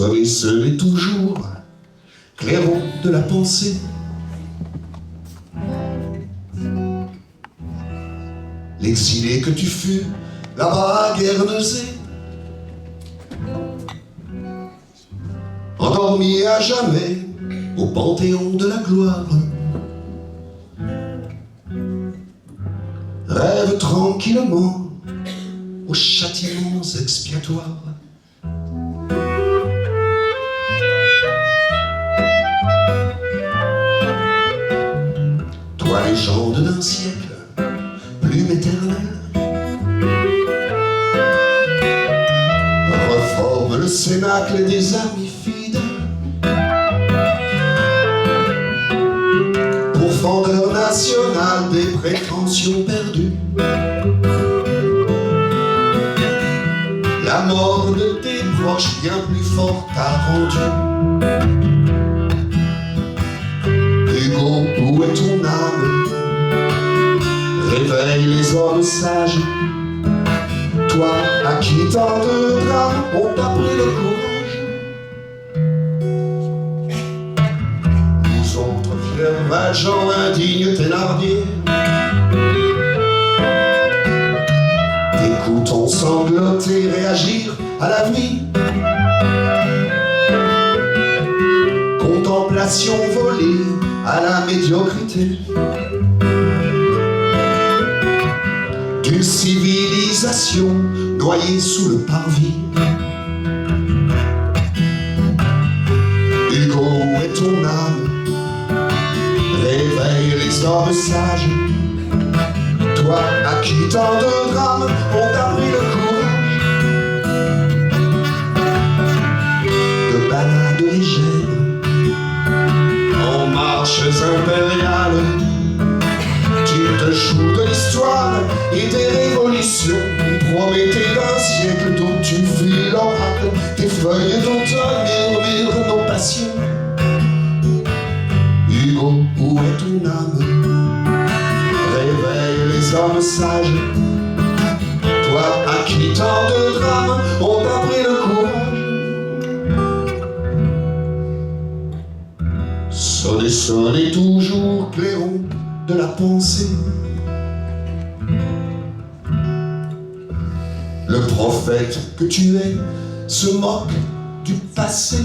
Seul et seul et toujours, clairon de la pensée. L'exilé que tu fus, là-bas à Guernesey, endormi à jamais au panthéon de la gloire. Rêve tranquillement aux châtiments expiatoires. Toi, légende d'un siècle, plume éternelle, reforme le cénacle des amis fidèles. Pourfendeur national des prétentions perdues, la mort de tes proches bien plus forte t'a rendu. Hugo, où est ton âme? Réveille les hommes sages. Toi, à qui tant de drames ont appris le courage. Nous autres fiers valjean indignes thénardier, t'écoutons sangloter, réagir à la vie. Contemplation volée à la médiocrité d'une civilisation noyée sous le parvis. Hugo, où est ton âme? Réveille les hommes sages. Toi, à qui tant de drames ont appris le courage. De balades légères en marches impériales, tu te joues de l'histoire et des révolutions, Prométhée d'un siècle dont tu fuis l'oracle. Tes feuilles d'automne murmurent nos passions. Hugo, où est ton âme? Réveille les hommes sages. Toi, à qui tant de drames ont appris le courage. Sonnez, sonnez toujours, clairon de la pensée. Le prophète que tu es se moque du passé.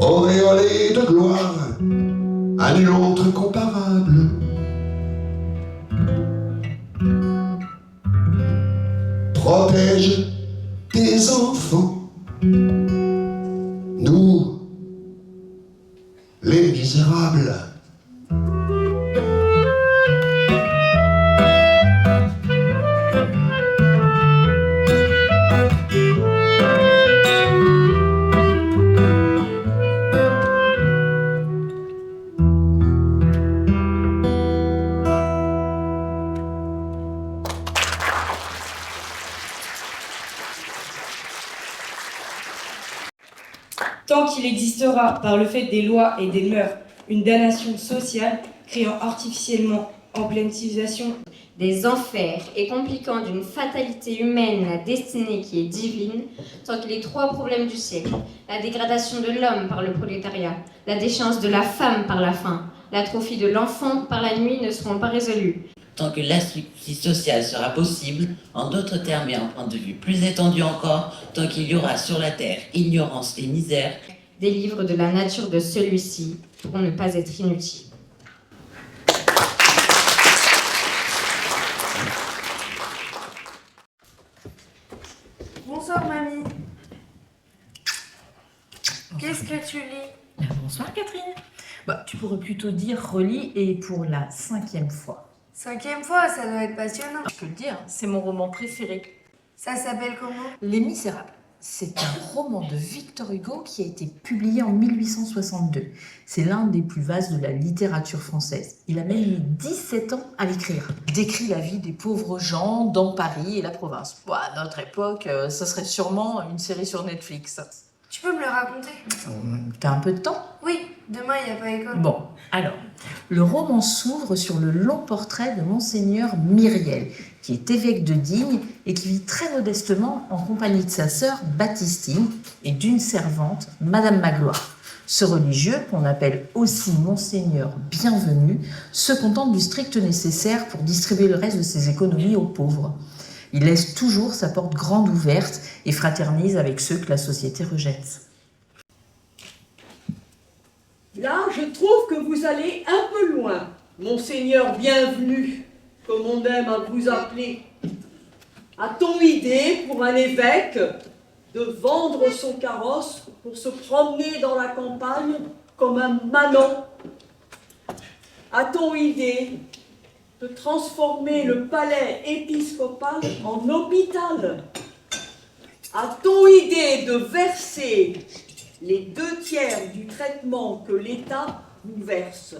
Auréolé de gloire, à nul autre comparable. Protège tes enfants, nous, les misérables. Tant qu'il existera, par le fait des lois et des mœurs, une damnation sociale, créant artificiellement en pleine civilisation des enfers et compliquant d'une fatalité humaine la destinée qui est divine, tant que les trois problèmes du siècle, la dégradation de l'homme par le prolétariat, la déchéance de la femme par la faim, l'atrophie de l'enfant par la nuit ne seront pas résolus. Tant que l'asphyxie sociale sera possible, en d'autres termes et un point de vue plus étendu encore, tant qu'il y aura sur la terre ignorance et misère, des livres de la nature de celui-ci pourront ne pas être inutiles. Bonsoir mamie. Qu'est-ce que tu lis? Bonsoir Catherine. Tu pourrais plutôt dire relis et pour la 5e fois. 5e fois, ça doit être passionnant. Je peux le dire, c'est mon roman préféré. Ça s'appelle comment? Les Misérables. C'est un roman de Victor Hugo qui a été publié en 1862. C'est l'un des plus vastes de la littérature française. Il a même mis 17 ans à l'écrire. Il décrit la vie des pauvres gens dans Paris et la province. À notre époque, ça serait sûrement une série sur Netflix. Tu peux me le raconter? T'as un peu de temps? Oui. Demain, il n'y a pas école. Bon, alors, le roman s'ouvre sur le long portrait de Monseigneur Myriel, qui est évêque de Digne et qui vit très modestement en compagnie de sa sœur Baptistine et d'une servante, Madame Magloire. Ce religieux, qu'on appelle aussi Monseigneur Bienvenu, se contente du strict nécessaire pour distribuer le reste de ses économies aux pauvres. Il laisse toujours sa porte grande ouverte et fraternise avec ceux que la société rejette. Là, je trouve que vous allez un peu loin, Monseigneur Bienvenu, comme on aime à vous appeler. A-t-on idée, pour un évêque, de vendre son carrosse pour se promener dans la campagne comme un manant? A-t-on idée de transformer le palais épiscopal en hôpital? A-t-on idée de verser les 2/3 du traitement que l'État vous verse?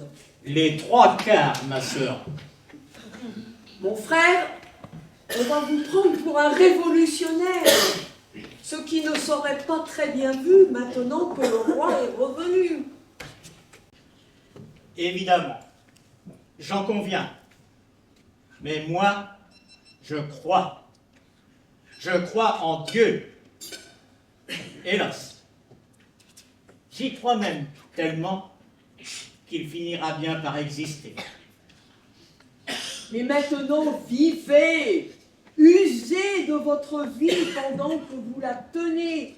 Les 3/4, ma sœur. Mon frère, on va vous prendre pour un révolutionnaire, ce qui ne serait pas très bien vu maintenant que le roi est revenu. Évidemment, j'en conviens. Mais moi, je crois. Je crois en Dieu. Hélas, j'y crois même tellement qu'il finira bien par exister. Mais maintenant, vivez, usez de votre vie pendant que vous la tenez.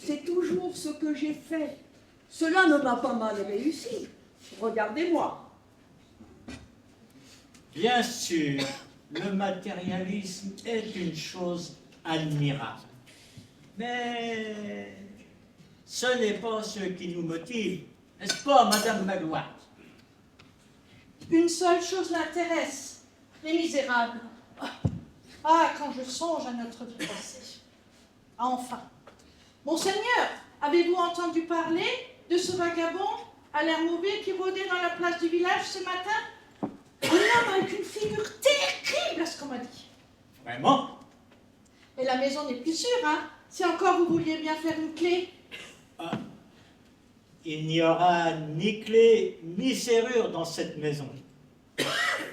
C'est toujours ce que j'ai fait. Cela ne m'a pas mal réussi. Regardez-moi. Bien sûr, le matérialisme est une chose admirable. Mais ce n'est pas ce qui nous motive, n'est-ce pas, Madame Magloire? Une seule chose l'intéresse, les misérables. Ah, quand je songe à notre vie passée. Ah, enfin. Monseigneur, avez-vous entendu parler de ce vagabond à l'air mauvais qui rôdait dans la place du village ce matin? Un homme avec une figure terrible, à ce qu'on m'a dit. Vraiment? Et la maison n'est plus sûre, hein? Si encore vous vouliez bien faire une clé. Ah, il n'y aura ni clé ni serrure dans cette maison.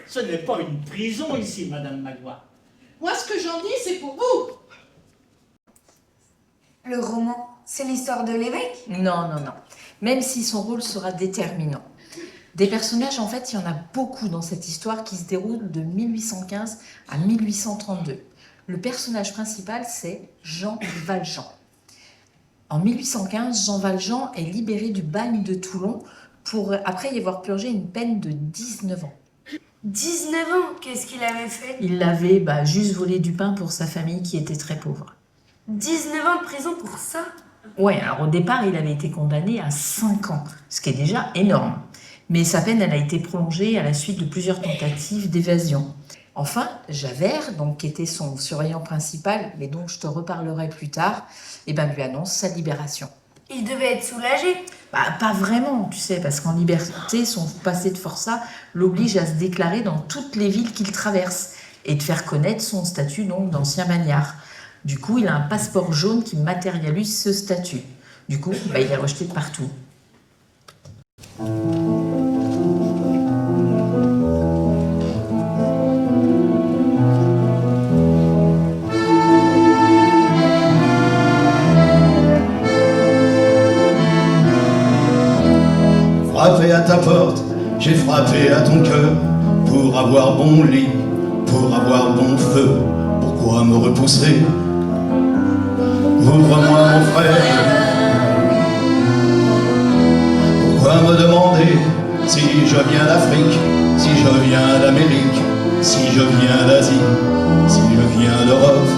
Ce n'est pas une prison ici, Madame Magloire. Moi, ce que j'en dis, c'est pour vous. Le roman, c'est l'histoire de l'évêque? Non, non, non. Même si son rôle sera déterminant. Des personnages, en fait, il y en a beaucoup dans cette histoire qui se déroule de 1815 à 1832. Le personnage principal, c'est Jean Valjean. En 1815, Jean Valjean est libéré du bagne de Toulon pour, après y avoir purgé une peine de 19 ans. 19 ans, qu'est-ce qu'il avait fait? Il avait juste volé du pain pour sa famille qui était très pauvre. 19 ans de prison pour ça? Ouais, alors au départ, il avait été condamné à 5 ans, ce qui est déjà énorme. Mais sa peine, elle a été prolongée à la suite de plusieurs tentatives d'évasion. Enfin, Javert, donc, qui était son surveillant principal, mais dont je te reparlerai plus tard, lui annonce sa libération. Il devait être soulagé. Pas vraiment, tu sais, parce qu'en liberté, son passé de forçat l'oblige à se déclarer dans toutes les villes qu'il traverse et de faire connaître son statut donc d'ancien magnard. Du coup, il a un passeport jaune qui matérialise ce statut. Du coup, il est rejeté de partout. Frappé à ta porte, j'ai frappé à ton cœur, pour avoir bon lit, pour avoir bon feu. Pourquoi me repousser? Ouvre-moi mon frère. Pourquoi me demander si je viens d'Afrique, si je viens d'Amérique, si je viens d'Asie, si je viens d'Europe?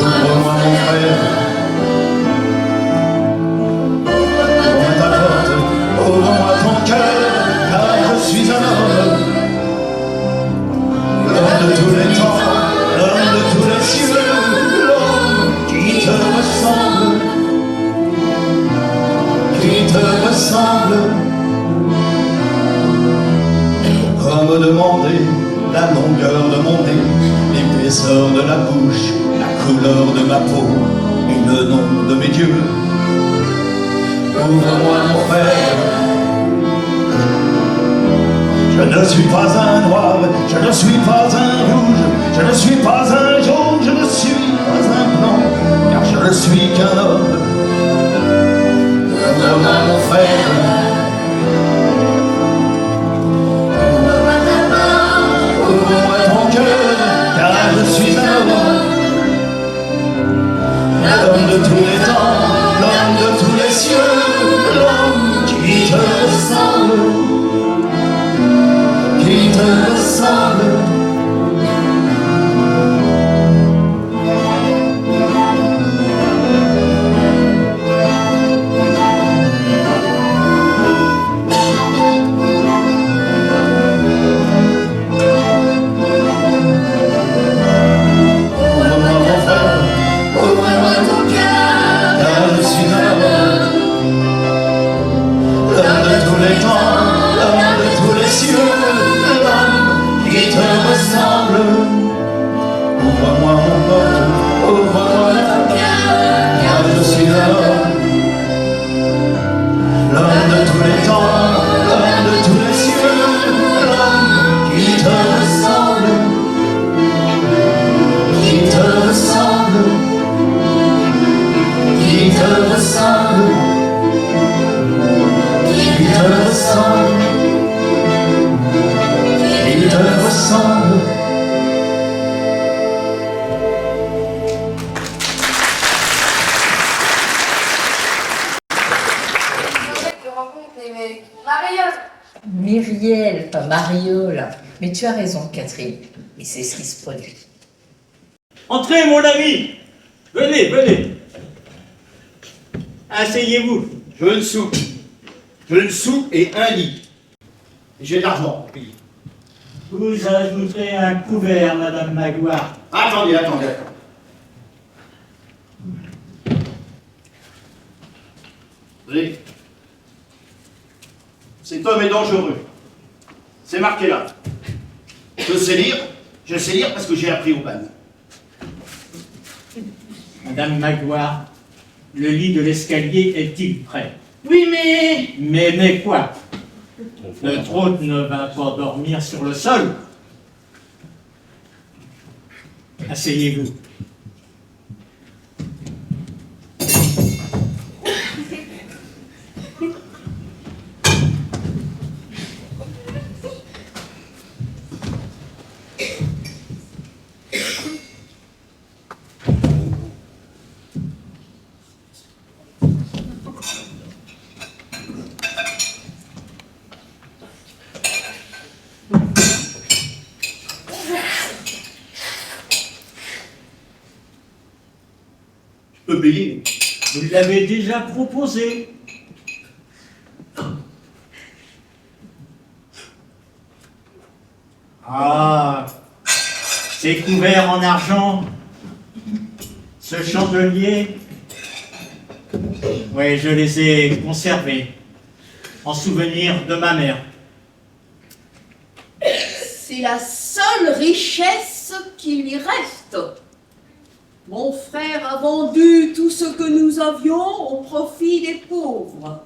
Ouvre-moi mon frère. Ouvre-moi ton cœur, car je suis un homme. L'homme de tous les temps, l'homme de tous les cieux, l'homme qui te ressemble, qui te ressemble. Pourquoi me demander la longueur de mon nez, l'épaisseur de la bouche, la couleur de ma peau et le nom de mes dieux? Ouvre-moi mon frère. Je ne suis pas un noir, je ne suis pas un rouge, je ne suis pas un jaune, je ne suis pas un blanc, car je ne suis qu'un homme. Ouvre-moi mon frère. Ouvre-moi ta main, ouvre-moi ton cœur, car je suis un homme. L'homme de tous les temps, l'homme de tous les cieux, l'homme qui te ressemble. Qui te ressemble. Ouvre-moi mon frère, ouvre-moi ton cœur, car je suis un homme. L'homme de tous les temps, l'homme de tous les cieux, qui te ressemble. Ouvre-moi mon porte, ouvre-moi ton cœur, car je suis un homme. L'homme de tous les temps, l'homme de tous les cieux, l'homme qui te ressemble. Qui te ressemble. Qui te ressemble. Qui te ressemble. Il te ressemble. Je rencontre les mecs. Mariole. Myriel, pas Mariole. Mais tu as raison, Catherine. Et c'est ce qui se produit. Entrez, mon ami. Venez, venez. Asseyez-vous. Je veux une soupe. Je veux une soupe et un lit. J'ai de l'argent pour payer. Vous ajouterez un couvert, Madame Magloire. Attendez, attendez. Oui. Cet homme est dangereux. C'est marqué là. Je sais lire. Je sais lire parce que j'ai appris au bagne. Madame Magloire, le lit de l'escalier est-il prêt? Oui, mais... Mais quoi? Notre hôte ne va pas dormir sur le sol. Asseyez-vous. Je peux payer. Vous l'avez déjà proposé. Ah, ces couverts en argent, ce chandelier, oui, je les ai conservés en souvenir de ma mère. C'est la seule richesse qui lui reste. Mon frère a vendu tout ce que nous avions au profit des pauvres.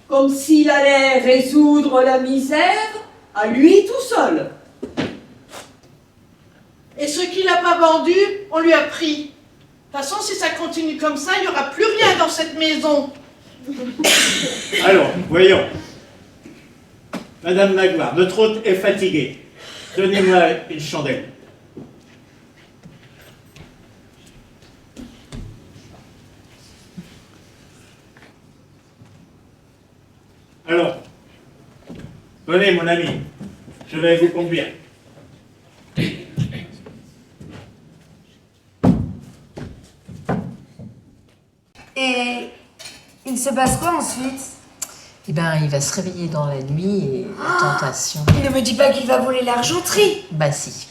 Comme s'il allait résoudre la misère à lui tout seul. Et ce qu'il n'a pas vendu, on lui a pris. De toute façon, si ça continue comme ça, il n'y aura plus rien dans cette maison. Alors, voyons. Madame Magloire, notre hôte est fatigué. Donnez-moi une chandelle. Alors, venez mon ami, je vais vous conduire. Et il se passe quoi ensuite? Eh ben, il va se réveiller dans la nuit et la tentation. Il ne me dit pas qu'il va voler l'argenterie. Bah si.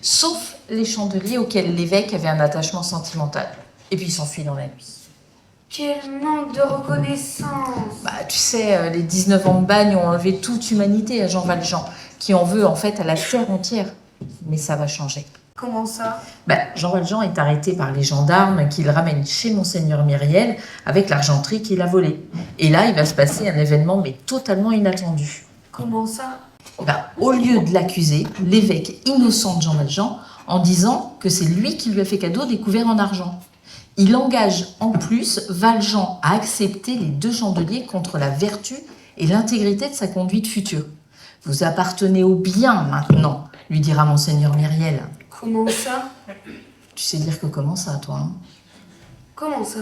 Sauf les chandeliers auxquels l'évêque avait un attachement sentimental. Et puis il s'enfuit dans la nuit. Quel manque de reconnaissance. Bah tu sais, les 19 ans de bagne ont enlevé toute humanité à Jean Valjean, qui en veut en fait à la terre entière. Mais ça va changer. Comment ça? Jean Valjean est arrêté par les gendarmes qui le ramènent chez Monseigneur Myriel avec l'argenterie qu'il a volée. Et là, il va se passer un événement mais totalement inattendu. Comment ça? Au lieu de l'accuser, l'évêque innocente Jean Valjean en disant que c'est lui qui lui a fait cadeau des couverts en argent. Il engage en plus Valjean à accepter les 2 chandeliers contre la vertu et l'intégrité de sa conduite future. Vous appartenez au bien maintenant, lui dira Monseigneur Myriel. Comment ça? Tu sais dire que comment ça, toi, hein? Comment ça?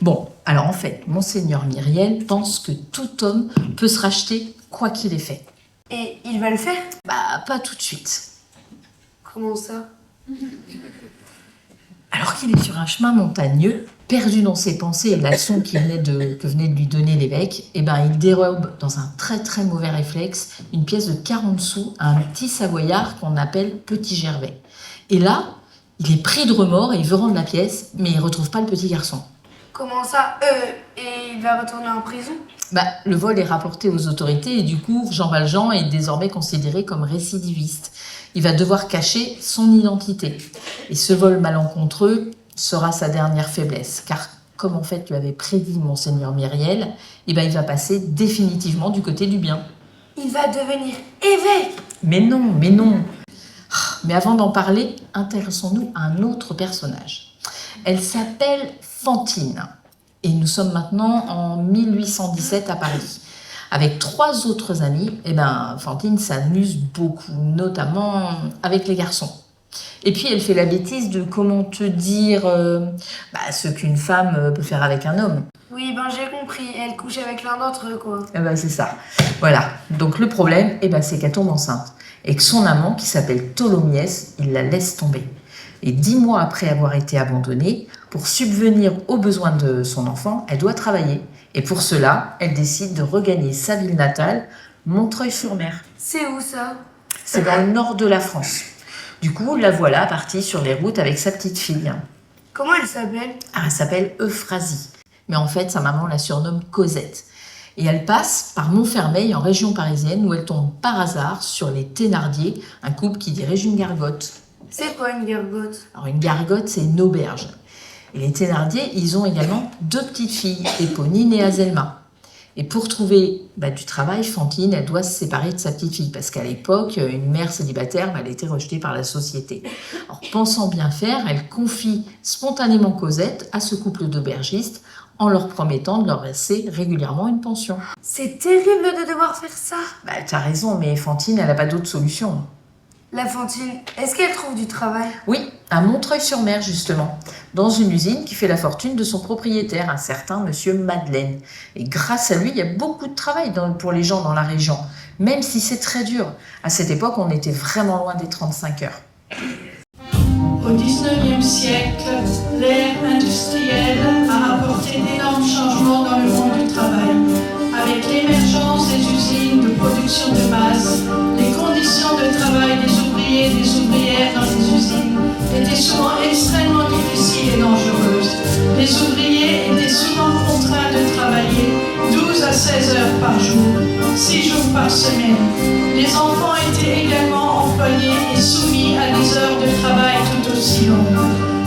Bon, alors en fait, Monseigneur Myriel pense que tout homme peut se racheter quoi qu'il ait fait. Et il va le faire? Pas tout de suite. Comment ça? Alors qu'il est sur un chemin montagneux, perdu dans ses pensées et la leçon que venait de lui donner l'évêque, il dérobe dans un très très mauvais réflexe une pièce de 40 sous à un petit savoyard qu'on appelle Petit Gervais. Et là, il est pris de remords et il veut rendre la pièce, mais il ne retrouve pas le petit garçon. Comment ça? Et il va retourner en prison? Le vol est rapporté aux autorités et du coup, Jean Valjean est désormais considéré comme récidiviste. Il va devoir cacher son identité. Et ce vol malencontreux sera sa dernière faiblesse, car comme en fait lui avait prédit Monseigneur Myriel, il va passer définitivement du côté du bien. Il va devenir évêque! Mais non. Mais avant d'en parler, intéressons-nous à un autre personnage. Elle s'appelle Fantine. Et nous sommes maintenant en 1817 à Paris. Avec 3 autres amis, Fantine s'amuse beaucoup, notamment avec les garçons. Et puis elle fait la bêtise de comment te dire ce qu'une femme peut faire avec un homme. Oui, j'ai compris. Elle couche avec l'un d'entre eux, quoi. C'est ça. Voilà. Donc le problème, c'est qu'elle tombe enceinte. Et que son amant, qui s'appelle Tholomyès, il la laisse tomber. Et 10 mois après avoir été abandonnée, pour subvenir aux besoins de son enfant, elle doit travailler. Et pour cela, elle décide de regagner sa ville natale, Montreuil-sur-Mer. C'est où ça? C'est dans le nord de la France. Du coup, la voilà partie sur les routes avec sa petite fille. Comment elle s'appelle? Elle s'appelle Euphrasie. Mais en fait, sa maman la surnomme Cosette. Et elle passe par Montfermeil en région parisienne où elle tombe par hasard sur les Thénardier, un couple qui dirige une gargote. C'est quoi une gargote? Alors une gargote, c'est une auberge. Et les Thénardier, ils ont également 2 petites filles, Éponine et Azelma. Et pour trouver du travail, Fantine, elle doit se séparer de sa petite fille, parce qu'à l'époque, une mère célibataire, elle était rejetée par la société. Alors, pensant bien faire, elle confie spontanément Cosette à ce couple d'aubergistes, en leur promettant de leur verser régulièrement une pension. C'est terrible de devoir faire ça. T'as raison, mais Fantine, elle n'a pas d'autre solution. La Fantine, est-ce qu'elle trouve du travail? Oui, à Montreuil-sur-Mer justement, dans une usine qui fait la fortune de son propriétaire, un certain monsieur Madeleine. Et grâce à lui, il y a beaucoup de travail pour les gens dans la région, même si c'est très dur. À cette époque, on était vraiment loin des 35 heures. Au XIXe siècle, l'ère industrielle a apporté d'énormes changements dans le monde du travail. Avec l'émergence des usines de production de masse, les conditions de travail des ouvriers et des ouvrières dans les usines étaient souvent extrêmement difficiles et dangereuses. Les ouvriers étaient souvent contraints de travailler 12 à 16 heures par jour, 6 jours par semaine. Les enfants étaient également employés et soumis à des heures de travail tout aussi longues,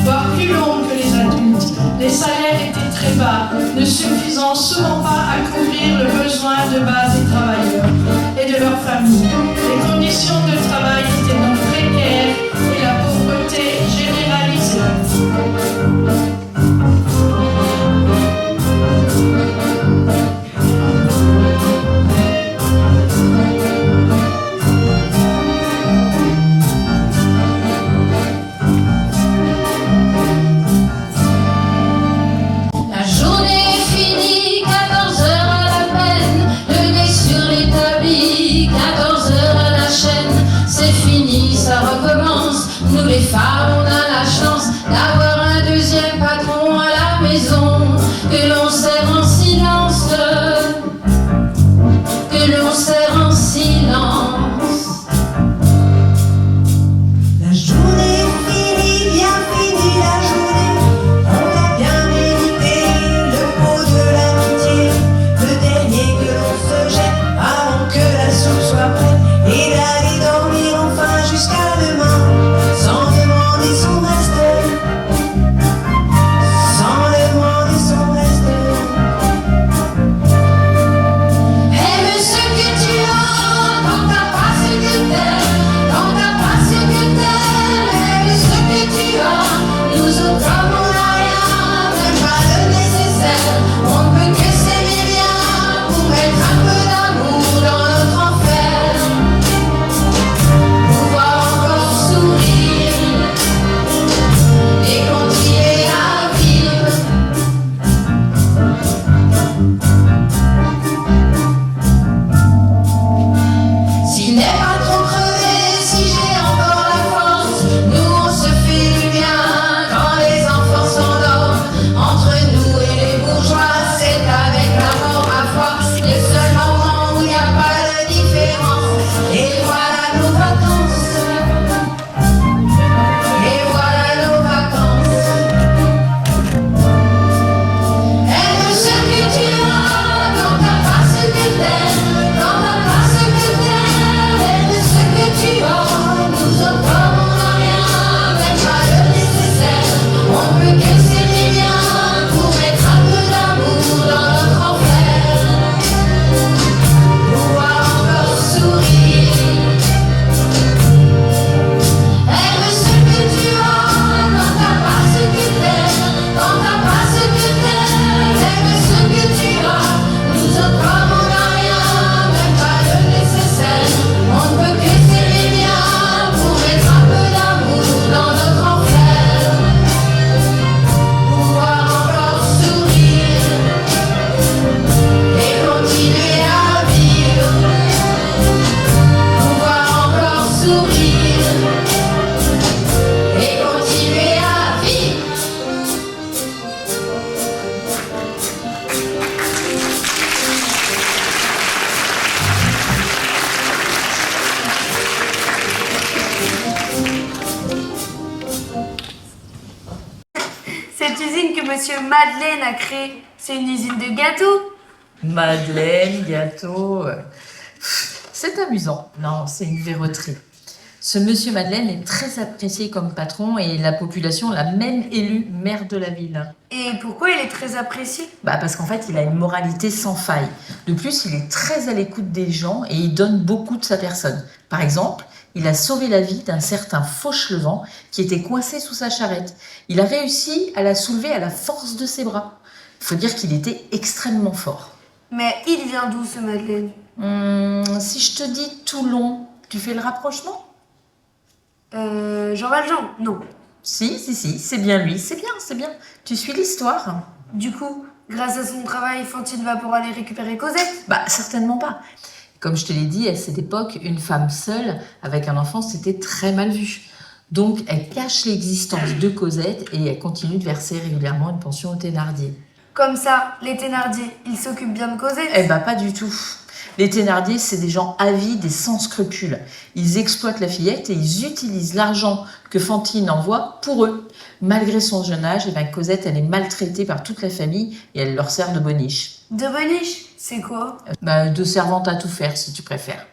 voire plus longues que les adultes. Les salaires étaient très bas, ne suffisant souvent pas à couvrir le besoin de base des travailleurs et de leurs familles. Les conditions de travail étaient donc précaires et la pauvreté généralisée. La journée finit comme monsieur Madeleine a créé, c'est une usine de gâteaux. Madeleine, gâteau. C'est amusant. Non, c'est une verroterie. Ce monsieur Madeleine est très apprécié comme patron et la population l'a même élu maire de la ville. Et pourquoi il est très apprécié? Parce qu'en fait, il a une moralité sans faille. De plus, il est très à l'écoute des gens et il donne beaucoup de sa personne. Par exemple, il a sauvé la vie d'un certain Fauchelevent qui était coincé sous sa charrette. Il a réussi à la soulever à la force de ses bras. Il faut dire qu'il était extrêmement fort. Mais il vient d'où ce Madeleine? Si je te dis Toulon, tu fais le rapprochement? Jean Valjean? Non. Si, c'est bien lui, c'est bien. Tu suis l'histoire? Du coup, grâce à son travail, Fantine va pouvoir aller récupérer Cosette? Certainement pas. Comme je te l'ai dit, à cette époque, une femme seule avec un enfant, c'était très mal vu. Donc, elle cache l'existence de Cosette et elle continue de verser régulièrement une pension aux Thénardier. Comme ça, les Thénardier, ils s'occupent bien de Cosette? Pas du tout. Les Thénardier, c'est des gens avides et sans scrupules. Ils exploitent la fillette et ils utilisent l'argent que Fantine envoie pour eux. Malgré son jeune âge, Cosette, elle est maltraitée par toute la famille et elle leur sert de boniche. De boniche? C'est quoi? De servante à tout faire, si tu préfères.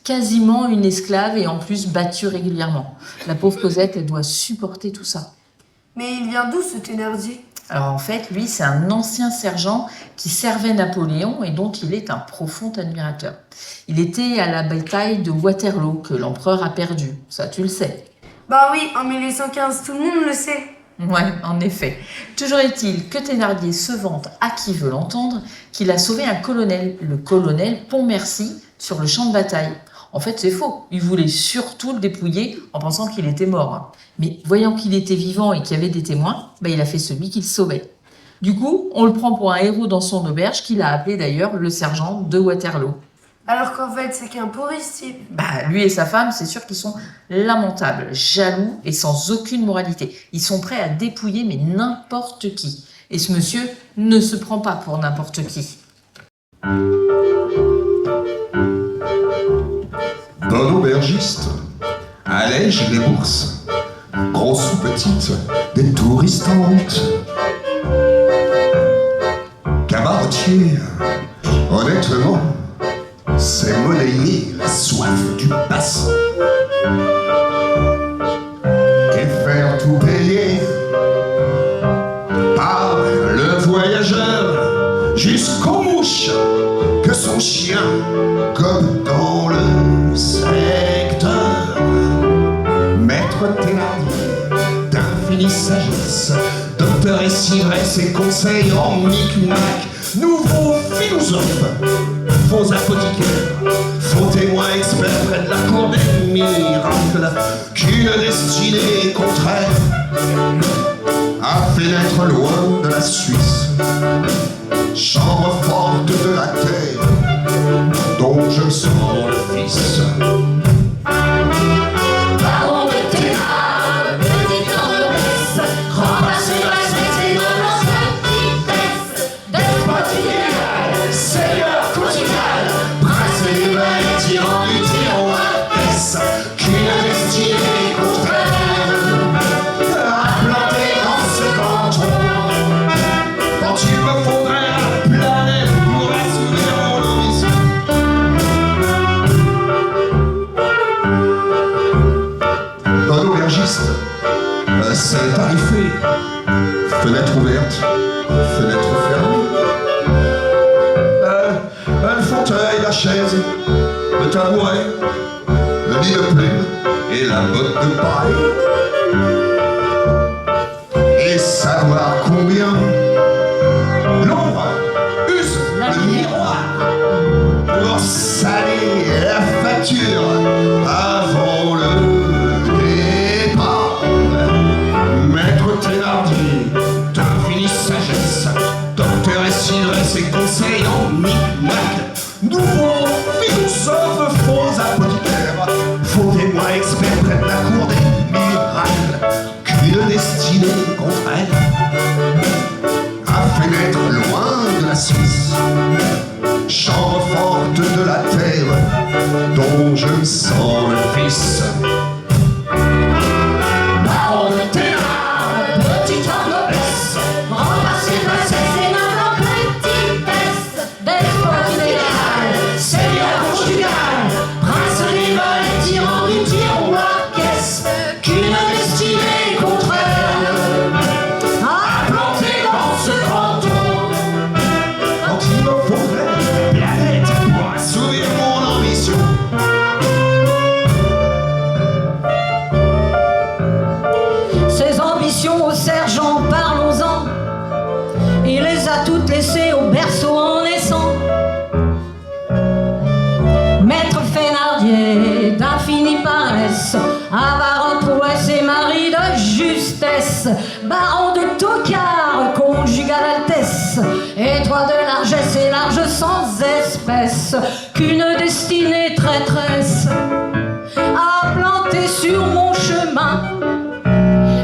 Quasiment une esclave et en plus battue régulièrement. La pauvre Cosette, elle doit supporter tout ça. Mais il vient d'où ce Thénardier? Alors en fait, lui, c'est un ancien sergent qui servait Napoléon et dont il est un profond admirateur. Il était à la bataille de Waterloo que l'empereur a perdue. Ça, tu le sais. Oui, en 1815, tout le monde le sait. Ouais, en effet. Toujours est-il que Thénardier se vante à qui veut l'entendre qu'il a sauvé un colonel, le colonel Pontmercy, sur le champ de bataille. En fait, c'est faux. Il voulait surtout le dépouiller en pensant qu'il était mort. Mais voyant qu'il était vivant et qu'il y avait des témoins, il a fait celui qu'il sauvait. Du coup, on le prend pour un héros dans son auberge qu'il a appelé d'ailleurs le sergent de Waterloo. Alors qu'en fait, c'est qu'un pourri, ce type. Lui et sa femme, c'est sûr qu'ils sont lamentables, jaloux et sans aucune moralité. Ils sont prêts à dépouiller mais n'importe qui. Et ce monsieur ne se prend pas pour n'importe qui. Bon aubergiste allège les bourses, grosses ou petites, des touristantes. Cabaretier, honnêtement, c'est monnayer la soif du passé. Et faire tout payer par le voyageur jusqu'aux mouches que son chien gobe dans le secteur. Maître Thénardier, d'infinie sagesse, docteur et civresse et conseil en micmac, nouveau philosophe, faux apothicaire, faux témoin expert près de la cour des miracles, qu'une destinée contraire a fait naître loin de la Suisse, chambre forte de la terre, dont je sens le fils. Baron de Thénard, petit noblesse, remplacer la cité de l'ancienne vitesse, despote idéal, Seigneur continental, prince des vins et tyran du tyran Est, qu'une destinée contraire a planté dans ce canton. Quand il me faudrait la planète pour assouvir mon ambition. Bon aubergiste, c'est tarifé. Fenêtre ouverte, fenêtre fermée. Le fauteuil, la chaise, le tabouret, le lit de plume et la botte de paille. Et savoir combien l'ombre use le miroir pour saler la facture avant le départ. Maître Thénardier, d'infinie sagesse, docteur et civresse et conseil en micmac, nouveau philosophe, faux apothicaire, faux témoin expert près de la cour des miracles, qu'une destinée contraire a fait naître loin de la Suisse, chambre forte de la terre, dont je sens le fils. baron de Thénard, petit noblesse, remplacer espèce qu'une destinée traîtresse a planté sur mon chemin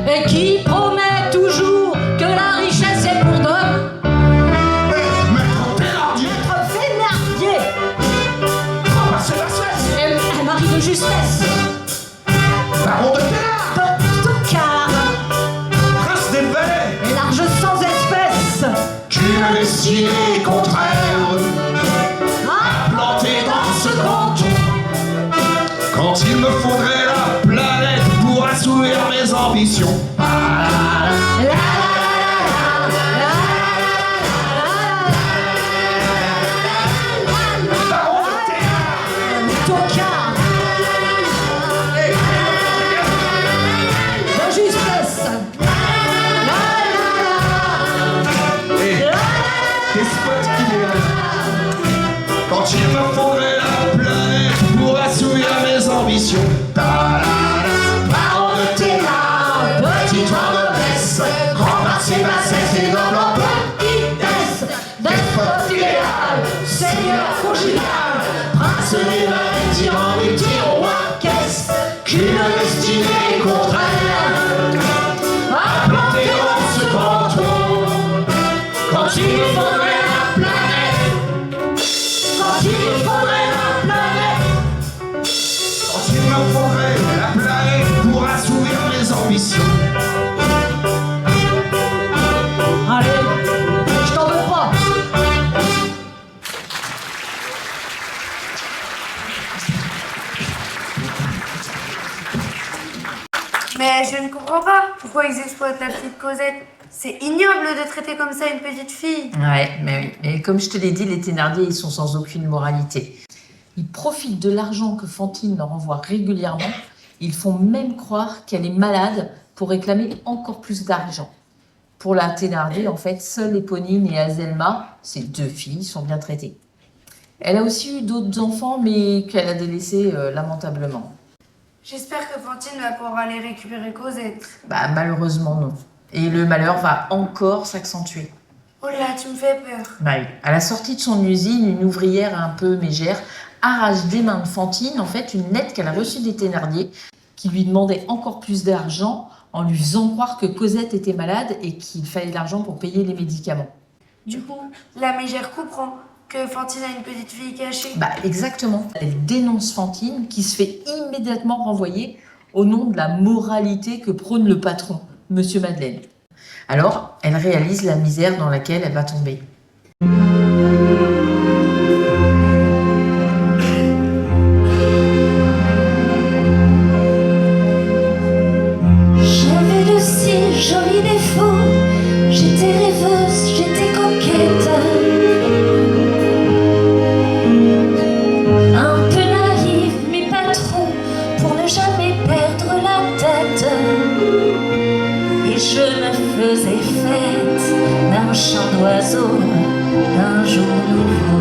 et qui promet toujours que la richesse est pour demain. Maître Thénardier! Maître Thénardier! Oh, bah c'est la Suisse! Un mari de justesse! Baron de Thénard! Tocard! Prince des Valais! Large sans espèce! Qu'une destinée contraire a planté dans ce canton. Quand il me faudrait la planète pour assouvir mes ambitions. Baron de Thénard! Tocard! De justesse! Despote idéal. Quand il me faudrait la planète pour assouvir mes ambitions. Baron de Thénard, petit toit noblesse, grand parti bassesse et noble en petitesse. Despote idéal, seigneur conjugal, prince des valets, tyran des tiroirs, qu'est-ce qu'une destinée contraire a planté dans ce canton. Quand il me faudrait la planète, quand il me faudrait la planète, quand il me faudrait la planète pour assouvir mes ambitions. Allez, je t'en veux pas! Mais je ne comprends pas pourquoi ils exploitent la petite Cosette. C'est ignoble de traiter comme ça une petite fille. Ouais, mais oui. Mais comme je te l'ai dit, les Thénardier, ils sont sans aucune moralité. Ils profitent de l'argent que Fantine leur envoie régulièrement. Ils font même croire qu'elle est malade pour réclamer encore plus d'argent. Pour la Thénardier, en fait, seules Éponine et Azelma, ces deux filles, sont bien traitées. Elle a aussi eu d'autres enfants, mais qu'elle a délaissés lamentablement. J'espère que Fantine va pouvoir aller récupérer Cosette. Bah, malheureusement, non. Et le malheur va encore s'accentuer. Oh là, tu me fais peur. Bah oui. À la sortie de son usine, une ouvrière un peu mégère arrache des mains de Fantine, en fait, une lettre qu'elle a reçue des Thénardier, qui lui demandait encore plus d'argent en lui faisant croire que Cosette était malade et qu'il fallait de l'argent pour payer les médicaments. Du coup, la mégère comprend que Fantine a une petite fille cachée. Bah exactement. Elle dénonce Fantine, qui se fait immédiatement renvoyer au nom de la moralité que prône le patron, Monsieur Madeleine. Alors, elle réalise la misère dans laquelle elle va tomber. J'avais de si jolis défauts, j'étais rêveuse, j'étais coquette. Un peu naïve, mais pas trop, pour ne jamais perdre la tête. Et je me faisais fête d'un chant d'oiseau, d'un jour nouveau.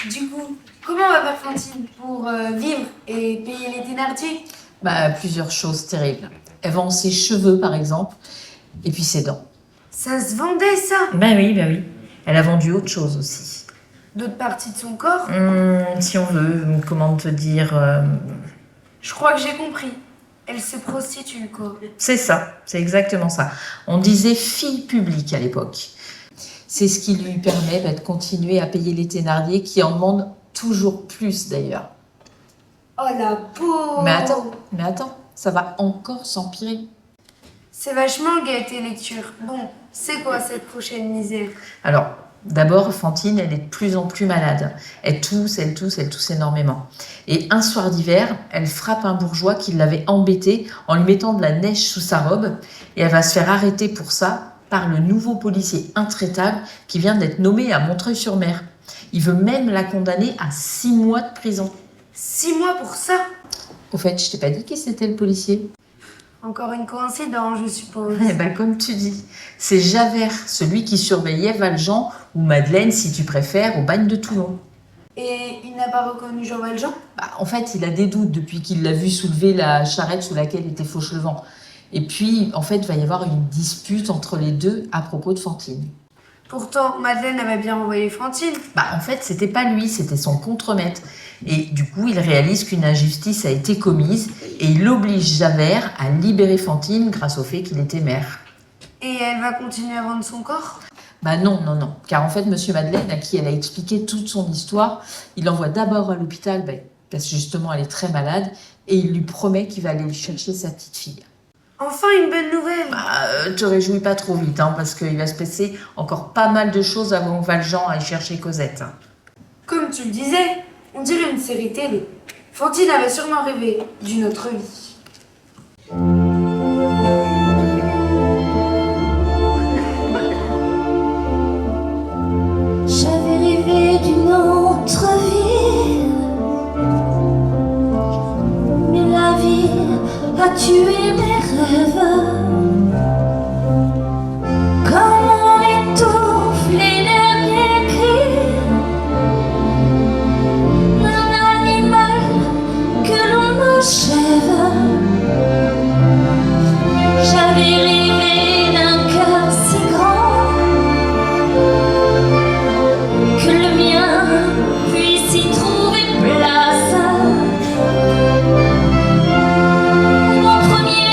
Du coup, comment va faire Fantine pour vivre et payer les Thénardier? Bah, plusieurs choses terribles. Elle vend ses cheveux, par exemple, et puis ses dents. Ça se vendait, ça? Bah oui. Elle a vendu autre chose aussi. D'autres parties de son corps? Si on veut, comment te dire... Je crois que j'ai compris. Elle se prostitue, quoi. C'est ça, c'est exactement ça. On disait fille publique à l'époque. C'est ce qui lui permet de continuer à payer les Thénardier qui en demandent toujours plus d'ailleurs. Oh la pauvre! Mais attends, ça va encore s'empirer. C'est vachement gai tes lectures. Bon, c'est quoi cette prochaine misère? Alors, d'abord, Fantine, elle est de plus en plus malade. Elle tousse énormément. Et un soir d'hiver, elle frappe un bourgeois qui l'avait embêtée en lui mettant de la neige sous sa robe. Et elle va se faire arrêter pour ça par le nouveau policier intraitable qui vient d'être nommé à Montreuil-sur-Mer. Il veut même la condamner à 6 mois de prison. 6 mois pour ça? Au fait, je t'ai pas dit qui c'était le policier? Encore une coïncidence, je suppose. Eh ben, comme tu dis, c'est Javert, celui qui surveillait Valjean ou Madeleine, si tu préfères, au bagne de Toulon. Et il n'a pas reconnu Jean Valjean? Bah, en fait, il a des doutes depuis qu'il l'a vu soulever la charrette sous laquelle était Fauchelevent. Et puis, en fait, il va y avoir une dispute entre les deux à propos de Fantine. Pourtant, Madeleine avait bien envoyé Fantine. Bah, en fait, c'était pas lui, c'était son contremaître. Et du coup, il réalise qu'une injustice a été commise et il oblige Javert à libérer Fantine grâce au fait qu'il était maire. Et elle va continuer à vendre son corps? Bah non. Car en fait, Monsieur Madeleine, à qui elle a expliqué toute son histoire, il l'envoie d'abord à l'hôpital, parce que justement, elle est très malade, et il lui promet qu'il va aller chercher sa petite fille. Enfin, une bonne nouvelle! Bah, te réjouis pas trop vite, parce qu'il va se passer encore pas mal de choses avant que Valjean aille chercher Cosette. Comme tu le disais, on dirait une série télé. Fantine avait sûrement rêvé d'une autre vie. J'avais rêvé d'une autre vie, mais la vie a tué mes rêves. Comme on étouffe les derniers cris d'un animal que l'on achève. J'avais rêvé d'un cœur si grand que le mien puisse y trouver place. Mon premier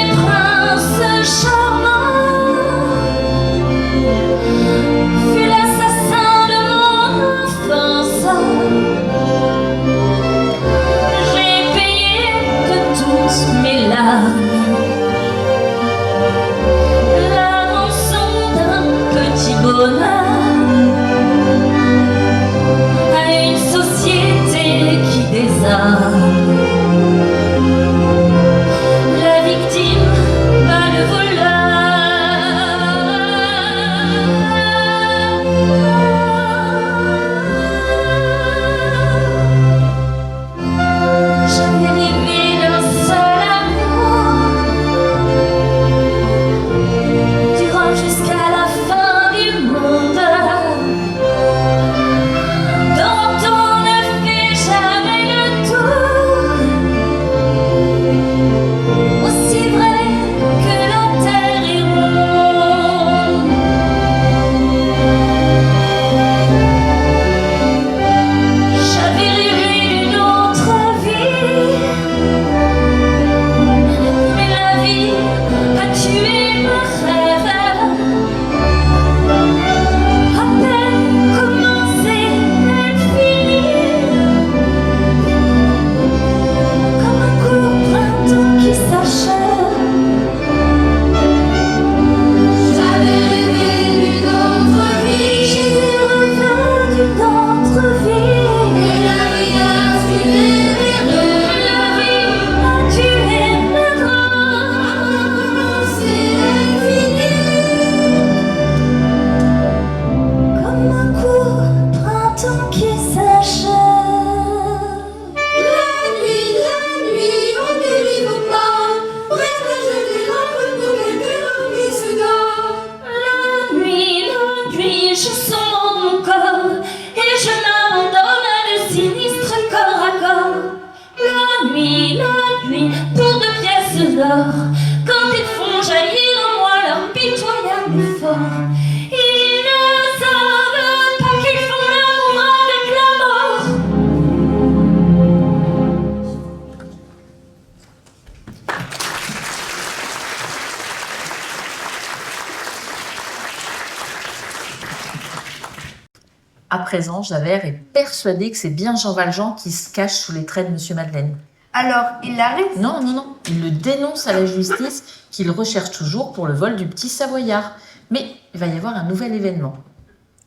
présent, Javert est persuadé que c'est bien Jean Valjean qui se cache sous les traits de Monsieur Madeleine. Alors, il l'arrête? Non, non, non. Il le dénonce à la justice qu'il recherche toujours pour le vol du petit Savoyard. Mais il va y avoir un nouvel événement.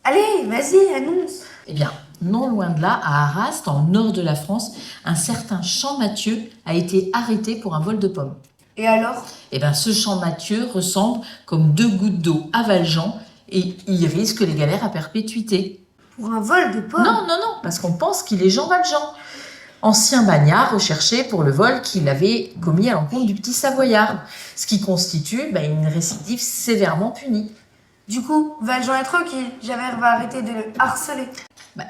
Allez, vas-y, annonce. Eh bien, non loin de là, à Arras, dans le nord de la France, un certain Champmathieu a été arrêté pour un vol de pommes. Et alors? Eh bien, ce Champmathieu ressemble comme 2 gouttes d'eau à Valjean et il risque les galères à perpétuité. Pour un vol de pommes? Non, non, non, parce qu'on pense qu'il est Jean Valjean, ancien bagnard recherché pour le vol qu'il avait commis à l'encontre du petit Savoyard, ce qui constitue une récidive sévèrement punie. Du coup, Valjean est tranquille, Javert va arrêter de le harceler.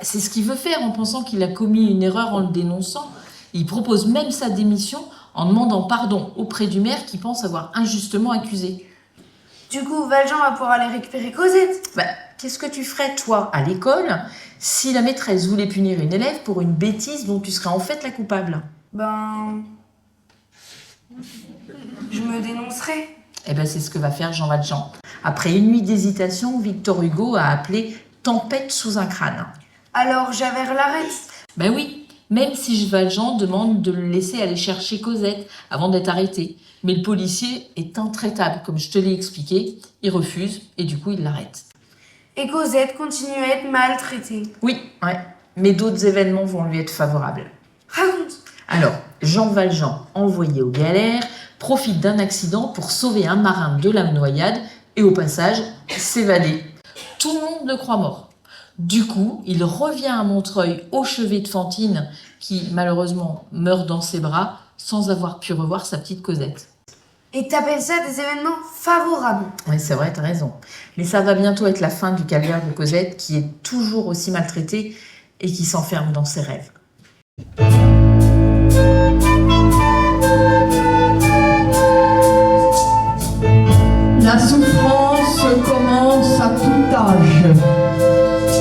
C'est ce qu'il veut faire en pensant qu'il a commis une erreur en le dénonçant. Il propose même sa démission en demandant pardon auprès du maire qui pense avoir injustement accusé. Du coup, Valjean va pouvoir aller récupérer Cosette. Qu'est-ce que tu ferais, toi, à l'école, si la maîtresse voulait punir une élève pour une bêtise dont tu serais en fait la coupable? Je me dénoncerai. Eh bien, c'est ce que va faire Jean Valjean. Après une nuit d'hésitation, Victor Hugo a appelé « tempête sous un crâne ». Alors Javert l'arrête? Oui, même si Valjean demande de le laisser aller chercher Cosette avant d'être arrêté. Mais le policier est intraitable, comme je te l'ai expliqué. Il refuse et du coup, il l'arrête. Et Cosette continue à être maltraitée. Oui, ouais. Mais d'autres événements vont lui être favorables. Raconte. Alors, Jean Valjean, envoyé aux galères, profite d'un accident pour sauver un marin de la noyade et au passage, s'évader. Tout le monde le croit mort. Du coup, il revient à Montreuil au chevet de Fantine, qui malheureusement meurt dans ses bras sans avoir pu revoir sa petite Cosette. Et t'appelles ça des événements favorables? Oui, c'est vrai, t'as raison. Mais ça va bientôt être la fin du calvaire de Cosette, qui est toujours aussi maltraitée et qui s'enferme dans ses rêves. La souffrance commence à tout âge.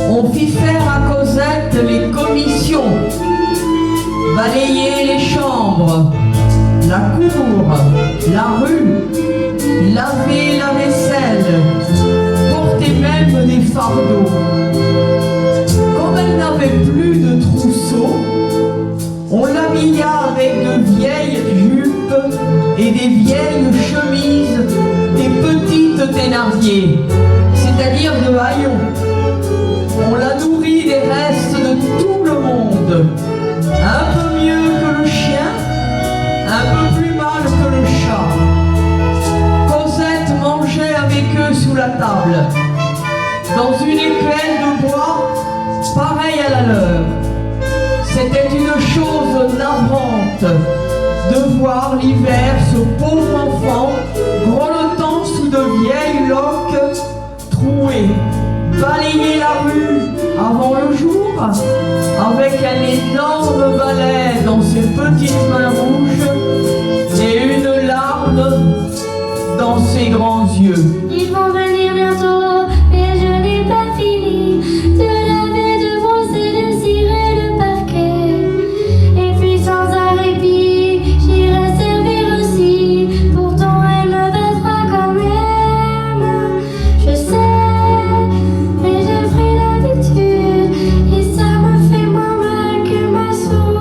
On fit faire à Cosette les commissions, balayer les chambres, la cour, la rue, laver la vaisselle, porter même des fardeaux. Comme elle n'avait plus de trousseau, on l'habilla avec de vieilles jupes et des vieilles chemises, des petites Thénardier, c'est-à-dire de haillons. On la nourrit des restes de tout le monde, un peu mieux que le chien, un peu plus mal que le chat. Cosette mangeait avec eux sous la table, dans une écuelle de bois pareille à la leur. C'était une chose navrante de voir l'hiver ce pauvre enfant grelottant sous de vieilles loques trouées, balayer la rue avant le jour avec un énorme balai dans ses petites mains rouges et une larme dans ses grands yeux. Ils vont venir bientôt, mais je n'ai pas fini de laver, de brosser, de cirer le parquet. Et puis sans un répit, j'irai servir aussi. Pourtant elle me battra quand même. Je sais, mais j'ai pris l'habitude et ça me fait moins mal que ma solitude.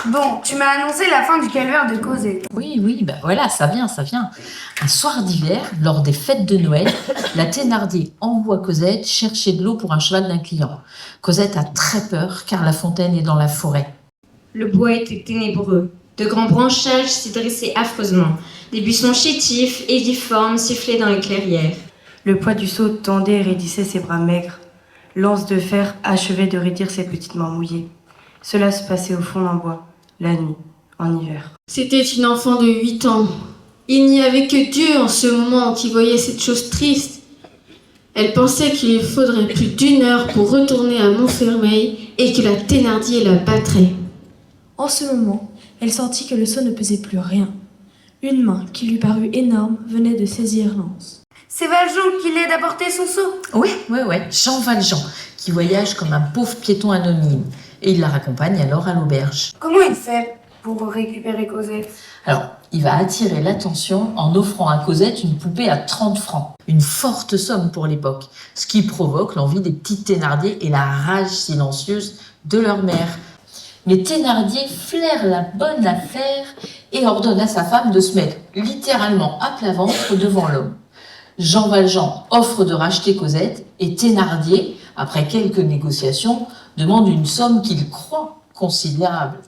Bon, tu m'as annoncé la fin du calvaire de Cosette. Oui, ben voilà, ça vient. Un soir d'hiver, lors des fêtes de Noël, la Thénardier envoie Cosette chercher de l'eau pour un cheval d'un client. Cosette a très peur car la fontaine est dans la forêt. Le bois était ténébreux. De grands branchages s'y dressaient affreusement. Des buissons chétifs et difformes sifflaient dans les clairières. Le poids du seau tendait et raidissait ses bras maigres. L'anse de fer achevait de raidir ses petites mains mouillées. Cela se passait au fond d'un bois, la nuit, en hiver. C'était une enfant de 8 ans. Il n'y avait que Dieu en ce moment qui voyait cette chose triste. Elle pensait qu'il lui faudrait plus d'1 heure pour retourner à Montfermeil et que la Thénardier la battrait. En ce moment, elle sentit que le seau ne pesait plus rien. Une main qui lui parut énorme venait de saisir l'anse. C'est Valjean qui l'aide à porter son seau. Oui, Jean Valjean, qui voyage comme un pauvre piéton anonyme. Et il la raccompagne alors à l'auberge. Comment il fait pour récupérer Cosette? Alors, il va attirer l'attention en offrant à Cosette une poupée à 30 francs. Une forte somme pour l'époque. Ce qui provoque l'envie des petites Thénardier et la rage silencieuse de leur mère. Mais Thénardier flaire la bonne affaire et ordonne à sa femme de se mettre littéralement à plat ventre devant l'homme. Jean Valjean offre de racheter Cosette et Thénardier, après quelques négociations, demande une somme qu'il croit considérable.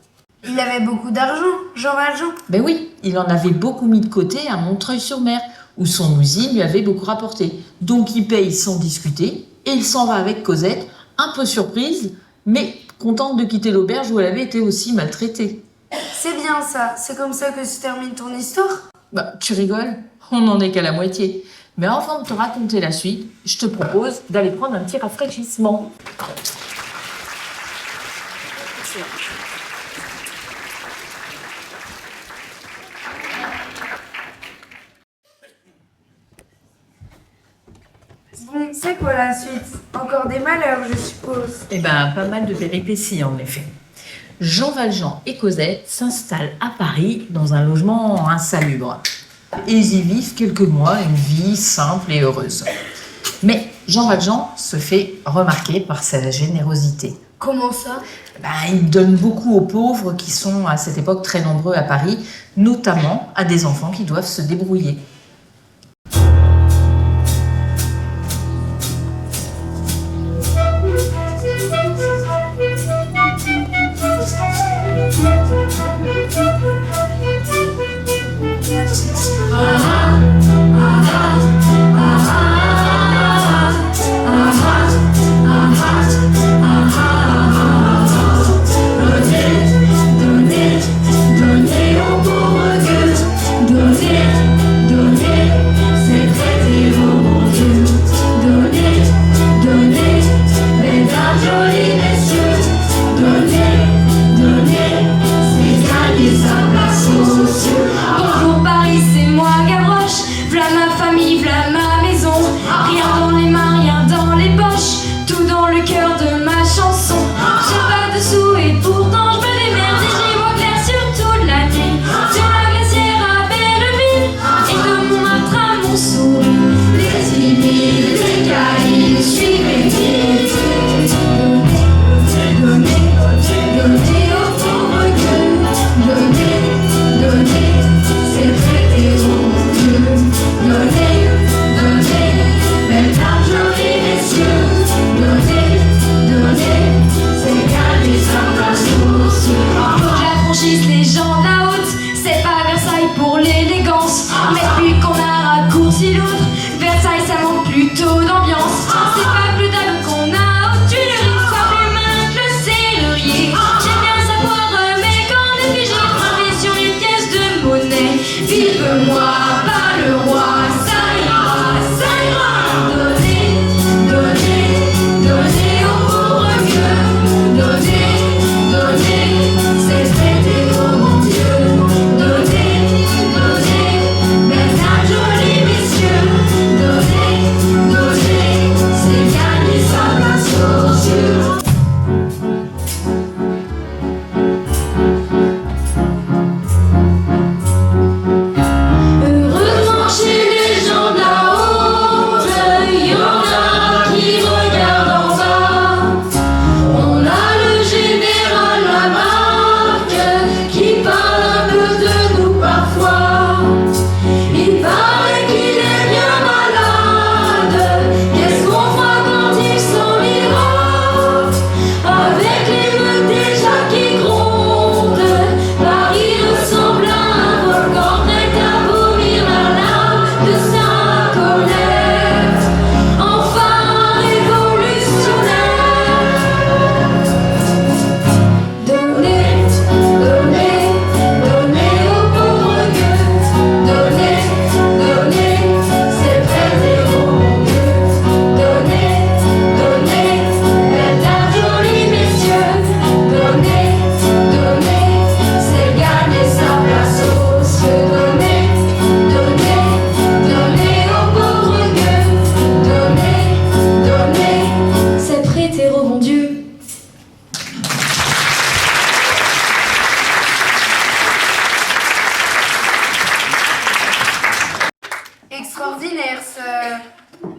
Il avait beaucoup d'argent, Jean Valjean. Ben oui, il en avait beaucoup mis de côté à Montreuil-sur-Mer, où son usine lui avait beaucoup rapporté. Donc il paye sans discuter et il s'en va avec Cosette, un peu surprise, mais contente de quitter l'auberge où elle avait été aussi maltraitée. C'est bien ça, c'est comme ça que se termine ton histoire? Bah, tu rigoles? On n'en est qu'à la moitié. Mais avant de te raconter la suite, je te propose d'aller prendre un petit rafraîchissement. Bon, c'est quoi la suite? Encore des malheurs, je suppose. Eh ben, pas mal de péripéties en effet. Jean Valjean et Cosette s'installent à Paris dans un logement insalubre. Et ils y vivent quelques mois, une vie simple et heureuse. Mais Jean Valjean se fait remarquer par sa générosité. Comment ça? Il donne beaucoup aux pauvres qui sont à cette époque très nombreux à Paris, notamment à des enfants qui doivent se débrouiller. Donnez aux pauvres Dieu, donnez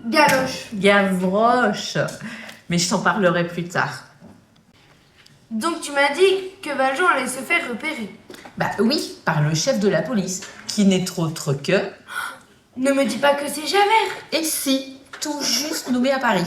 Galoche. Gavroche. Mais je t'en parlerai plus tard. Donc tu m'as dit que Valjean allait se faire repérer. Bah oui, par le chef de la police, qui n'est autre que... Ne me dis pas que c'est Javert. Et si, tout juste nommé à Paris.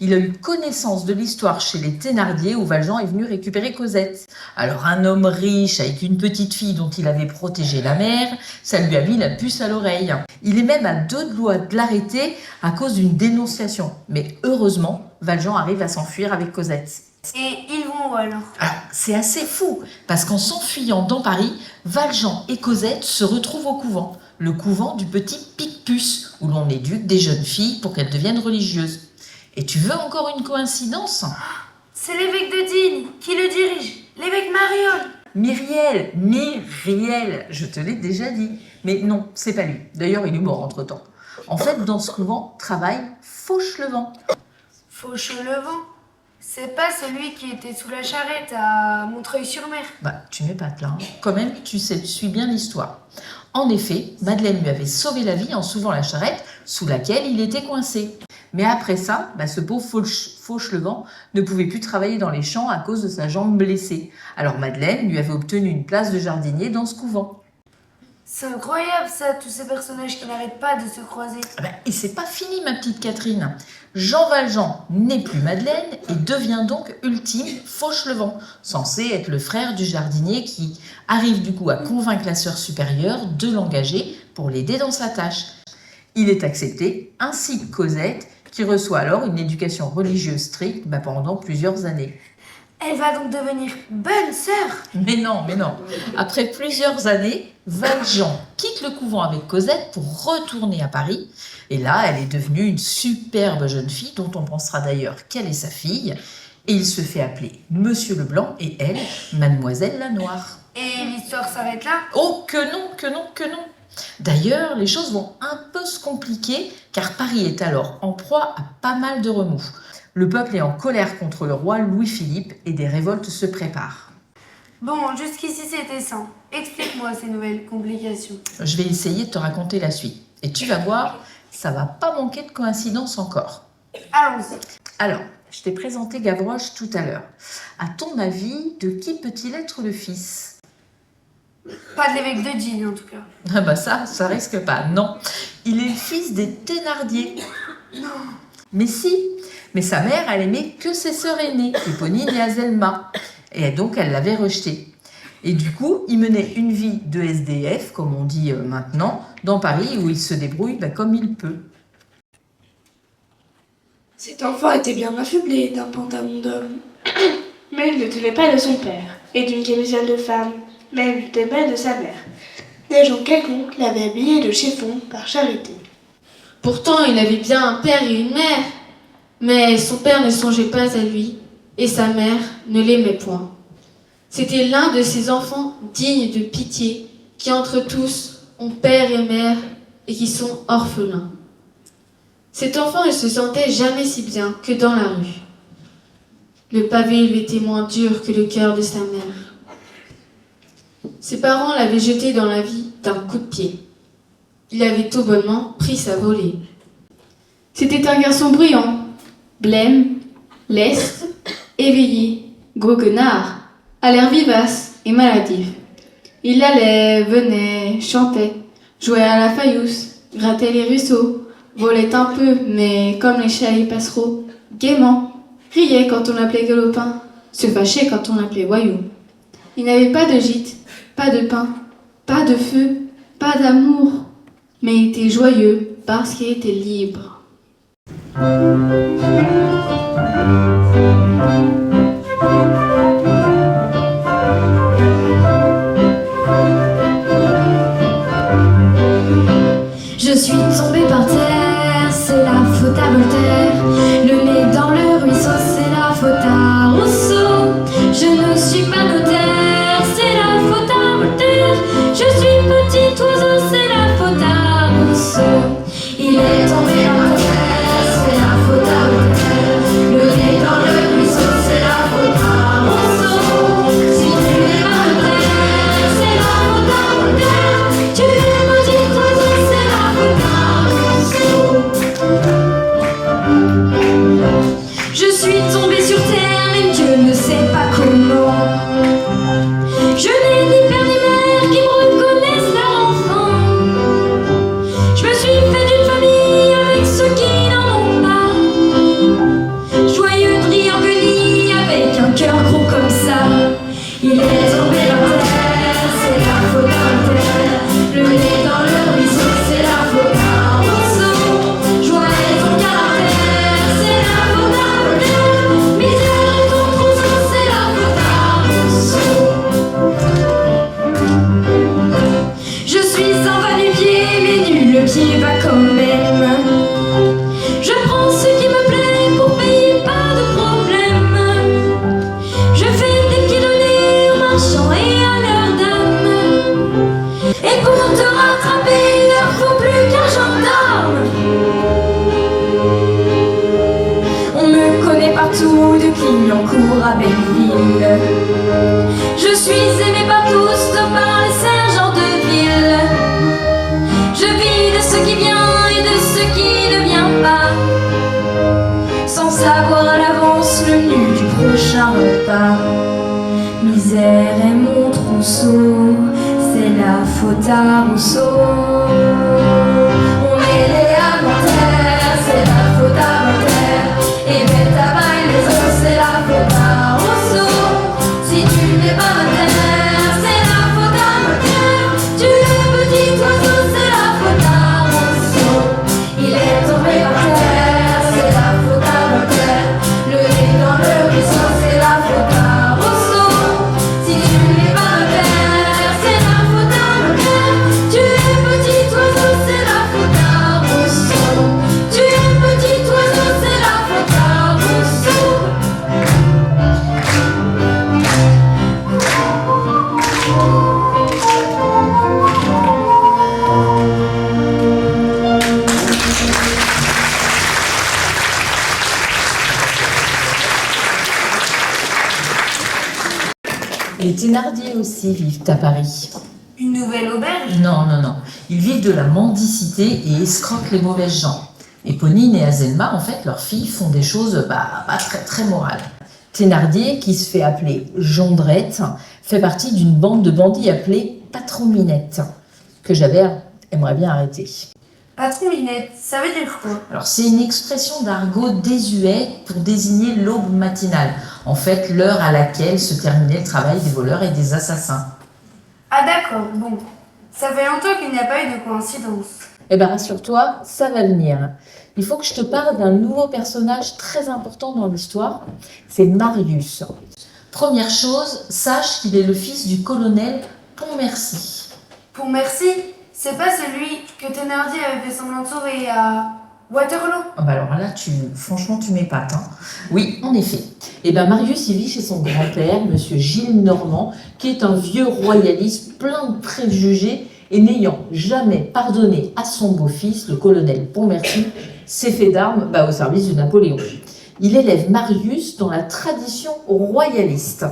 Il a eu connaissance de l'histoire chez les Thénardier où Valjean est venu récupérer Cosette. Alors un homme riche avec une petite fille dont il avait protégé la mère, ça lui a mis la puce à l'oreille. Il est même à 2 doigts de l'arrêter à cause d'une dénonciation. Mais heureusement, Valjean arrive à s'enfuir avec Cosette. Et ils vont où alors? Alors, c'est assez fou, parce qu'en s'enfuyant dans Paris, Valjean et Cosette se retrouvent au couvent. Le couvent du petit Picpus, où l'on éduque des jeunes filles pour qu'elles deviennent religieuses. Et tu veux encore une coïncidence? C'est l'évêque de Digne qui le dirige, l'évêque Mariol. Myriel, je te l'ai déjà dit. Mais non, c'est pas lui. D'ailleurs, il est mort entre-temps. En fait, dans ce couvent travaille Fauchelevent. Fauchelevent? C'est pas celui qui était sous la charrette à Montreuil-sur-Mer? Bah, tu m'épates là. Hein. Quand même, tu suis bien l'histoire. En effet, Madeleine lui avait sauvé la vie en soulevant la charrette sous laquelle il était coincé. Mais après ça, ce pauvre Fauchelevent ne pouvait plus travailler dans les champs à cause de sa jambe blessée. Alors Madeleine lui avait obtenu une place de jardinier dans ce couvent. C'est incroyable ça, tous ces personnages qui n'arrêtent pas de se croiser. Et c'est pas fini ma petite Catherine. Jean Valjean n'est plus Madeleine et devient donc ultime Fauchelevent, censé être le frère du jardinier qui arrive du coup à convaincre la sœur supérieure de l'engager pour l'aider dans sa tâche. Il est accepté, ainsi que Cosette, qui reçoit alors une éducation religieuse stricte pendant plusieurs années. Elle va donc devenir bonne sœur? Mais non. Après plusieurs années, Valjean quitte le couvent avec Cosette pour retourner à Paris. Et là, elle est devenue une superbe jeune fille dont on pensera d'ailleurs qu'elle est sa fille. Et il se fait appeler Monsieur Leblanc et elle, Mademoiselle la Noire. Et l'histoire s'arrête là? Oh, que non. D'ailleurs, les choses vont un peu se compliquer car Paris est alors en proie à pas mal de remous. Le peuple est en colère contre le roi Louis-Philippe et des révoltes se préparent. Bon, jusqu'ici c'était sans. Explique-moi ces nouvelles complications. Je vais essayer de te raconter la suite. Et tu vas voir, ça va pas manquer de coïncidences encore. Allons-y. Alors, je t'ai présenté Gavroche tout à l'heure. À ton avis, de qui peut-il être le fils? Pas de l'évêque de Digne en tout cas. Ça risque pas, non. Il est le fils des Thénardier. Non. Mais si. Mais sa mère, elle aimait que ses sœurs aînées, Éponine et Azelma. Et donc, elle l'avait rejeté. Et du coup, il menait une vie de SDF, comme on dit maintenant, dans Paris, où il se débrouille comme il peut. Cet enfant était bien affublé d'un pantalon d'homme. Mais il ne tenait pas de son père, et d'une camisole de femme, mais il t'aimait de sa mère. Des gens quelconques l'avaient habillé de chiffon par charité. Pourtant, il avait bien un père et une mère. Mais son père ne songeait pas à lui, et sa mère ne l'aimait point. C'était l'un de ces enfants dignes de pitié, qui entre tous ont père et mère, et qui sont orphelins. Cet enfant ne se sentait jamais si bien que dans la rue. Le pavé lui était moins dur que le cœur de sa mère. Ses parents l'avaient jeté dans la vie d'un coup de pied. Il avait tout bonnement pris sa volée. C'était un garçon bruyant, blême, leste, éveillé, goguenard, à l'air vivace et maladif. Il allait, venait, chantait, jouait à la faïence, grattait les ruisseaux, volait un peu, mais comme les chats et les passereaux, gaiement, riait quand on l'appelait galopin, se fâchait quand on l'appelait voyou. Il n'avait pas de gîte, pas de pain, pas de feu, pas d'amour, mais il était joyeux parce qu'il était libre. Je suis tombée par terre, c'est la faute à Voltaire. Le nez dans le ruisseau, c'est la faute à Rousseau. Je ne suis pas notaire, c'est la faute à Voltaire. Je suis petit oiseau, c'est la faute à Rousseau. Il est tombé par terre, c'est la faute à Voltaire. Le nez dans le ruisseau, c'est la faute à Rousseau, c'est la faute à Rousseau. On est né à Nanterre, c'est la faute à Nanterre. Et mettre à bail les os, c'est la faute à Rousseau. Si tu n'es pas Nanterre, c'est la faute à Nanterre. Tu es petit oiseau, c'est la faute à Rousseau. Il est tombé par terre, c'est la faute à Nanterre. Le nez dans le ruisseau, c'est la faute à Rousseau. Si tu n'es pas Nanterre, c'est la faute à Nanterre. Tu es petit oiseau, c'est la faute à Rousseau. Tu es petit oiseau, c'est la faute à Rousseau. Les Thénardier aussi vivent à Paris. Une nouvelle auberge? Non, non, non. Ils vivent de la mendicité et escroquent les mauvaises gens. Éponine et Azelma, en fait, leurs filles font des choses pas très, très morales. Thénardier, qui se fait appeler Jondrette, fait partie d'une bande de bandits appelée Patron Minette, que Javert aimerait bien arrêter. Patron Minette, ça veut dire quoi? Alors, c'est une expression d'argot désuet pour désigner l'aube matinale. En fait, l'heure à laquelle se terminait le travail des voleurs et des assassins. Ah d'accord, bon. Ça fait longtemps qu'il n'y a pas eu de coïncidence. Eh ben, rassure-toi, ça va venir. Il faut que je te parle d'un nouveau personnage très important dans l'histoire. C'est Marius. Première chose, sache qu'il est le fils du colonel Pontmercy. Pontmercy, c'est pas celui que Thénardier avait fait semblant de sauver à Waterloo? Ah bah alors là, franchement, tu m'épates. Hein. Oui, en effet. Eh ben, Marius, il vit chez son grand-père, monsieur Gilles Normand, qui est un vieux royaliste plein de préjugés et n'ayant jamais pardonné à son beau-fils, le colonel Pontmercy, ses faits d'armes au service de Napoléon. Il élève Marius dans la tradition royaliste.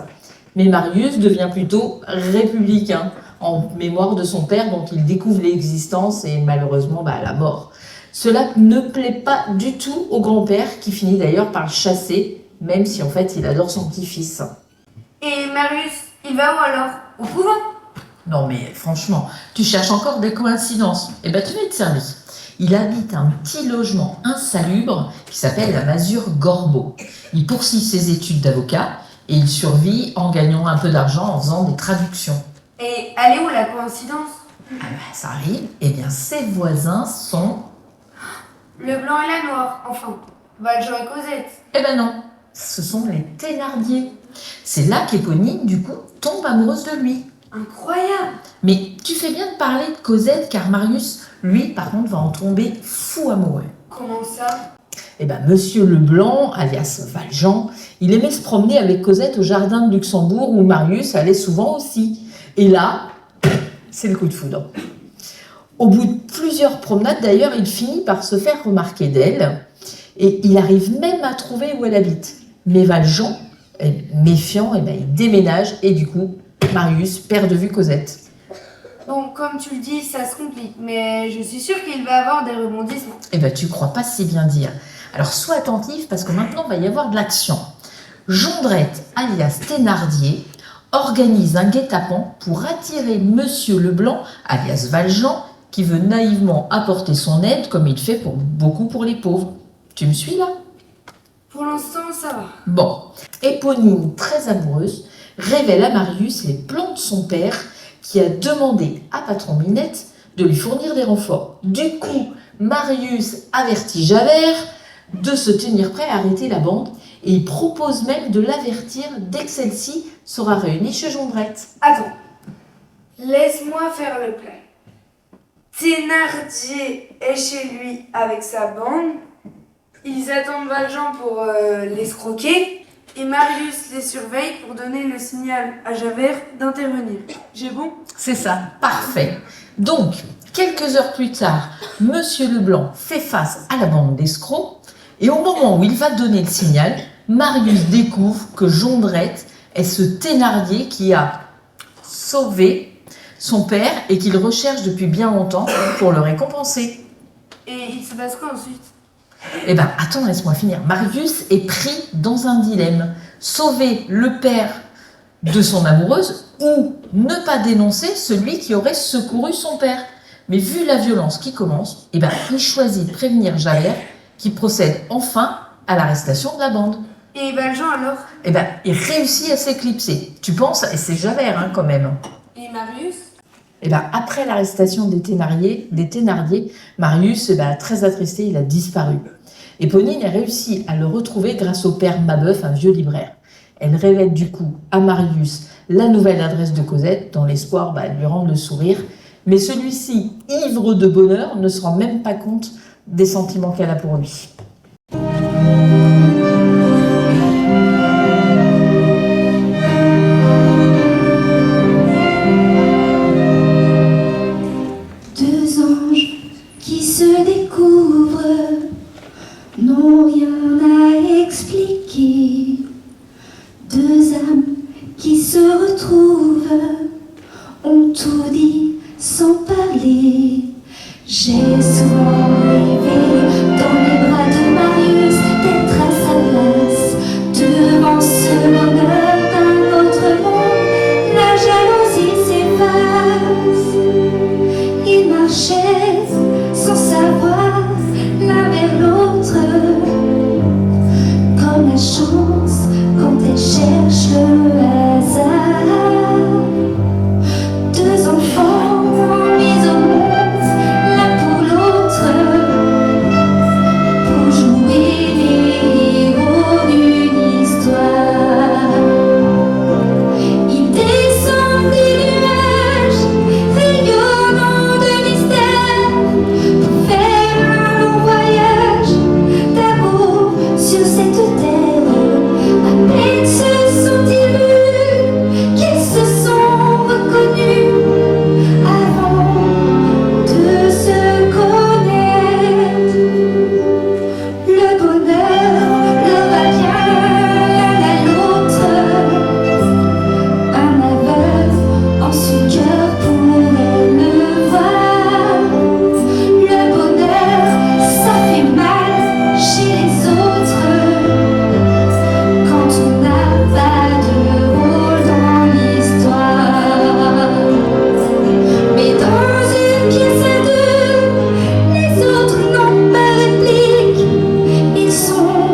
Mais Marius devient plutôt républicain, en mémoire de son père dont il découvre l'existence et malheureusement la mort. Cela ne plaît pas du tout au grand-père qui finit d'ailleurs par le chasser, même si en fait il adore son petit-fils. Et Marius, il va où alors? Au couvent? Non mais franchement, tu cherches encore des coïncidences. Eh ben tu vas être servi. Il habite un petit logement insalubre qui s'appelle la Masure Gorbeau. Il poursuit ses études d'avocat et il survit en gagnant un peu d'argent en faisant des traductions. Et elle est où la coïncidence? Ah ben ça arrive. Eh bien ses voisins sont... Le blanc et la noire, enfin. Valjean et Cosette. Eh ben non, ce sont les Thénardier. C'est là qu'Éponine, du coup, tombe amoureuse de lui. Incroyable! Mais tu fais bien de parler de Cosette, car Marius, lui, par contre, va en tomber fou amoureux. Comment ça? Eh ben, Monsieur Leblanc, alias Valjean, il aimait se promener avec Cosette au jardin de Luxembourg, où Marius allait souvent aussi. Et là, c'est le coup de foudre. Au bout de plusieurs promenades, d'ailleurs, il finit par se faire remarquer d'elle, et il arrive même à trouver où elle habite. Mais Valjean, méfiant, il déménage, et du coup, Marius perd de vue Cosette. Bon, comme tu le dis, ça se complique, mais je suis sûre qu'il va avoir des rebondissements. Eh ben, tu crois pas si bien dire. Alors, sois attentif, parce que maintenant, il va y avoir de l'action. Jondrette, alias Thénardier, organise un guet-apens pour attirer Monsieur Leblanc, alias Valjean, qui veut naïvement apporter son aide, comme il fait beaucoup pour les pauvres. Tu me suis là? Pour l'instant, ça va. Bon, Éponine, très amoureuse, révèle à Marius les plans de son père, qui a demandé à Patron Minette de lui fournir des renforts. Du coup, Marius avertit Javert de se tenir prêt à arrêter la bande, et il propose même de l'avertir dès que celle-ci sera réunie chez Jondrette. Attends, laisse-moi faire le plan. Thénardier est chez lui avec sa bande, ils attendent Valjean pour l'escroquer, et Marius les surveille pour donner le signal à Javert d'intervenir. J'ai bon? C'est ça, parfait. Donc, quelques heures plus tard, Monsieur Leblanc fait face à la bande d'escrocs, et au moment où il va donner le signal, Marius découvre que Jondrette est ce Thénardier qui a sauvé son père et qu'il recherche depuis bien longtemps pour le récompenser. Et il se passe quoi ensuite? Eh ben, attends, laisse-moi finir. Marius est pris dans un dilemme. Sauver le père de son amoureuse ou ne pas dénoncer celui qui aurait secouru son père. Mais vu la violence qui commence, il choisit de prévenir Javert qui procède enfin à l'arrestation de la bande. Et Valjean alors? Il réussit à s'éclipser. Tu penses, et c'est Javert quand même. Et Marius? Après l'arrestation des Thénardier, Marius, très attristé, il a disparu. Et Ponine a réussi à le retrouver grâce au père Mabeuf, un vieux libraire. Elle révèle du coup à Marius la nouvelle adresse de Cosette, dans l'espoir de lui rendre le sourire. Mais celui-ci, ivre de bonheur, ne se rend même pas compte des sentiments qu'elle a pour lui. Deux anges qui se découvrent n'ont rien à expliquer. Deux âmes qui se retrouvent ont tout dit sans parler. J'ai souvent rêvé dans les bras de Marius d'être à sa place, devant ce bonheur d'un autre monde. La jalousie s'efface. Ils marchaient sans savoir l'un vers l'autre, comme la chance quand elle cherche le hasard. Deux enfants mis au monde l'un pour l'autre, pour jouer les héros d'une histoire. Ils descendent des nuages rayonnants de mystère pour faire un long voyage d'amour sur cette terre. À peine se sont-ils vus qu'ils se sont reconnus avant de se connaître. Le bonheur leur va bien l'un à l'autre. Un aveugle en son cœur pourrait le voir. Le bonheur, ça fait mal chez les autres quand on n'a pas de rôle dans l'histoire. Mais dans une pièce à deux, les autres n'ont pas réplique. Ils sont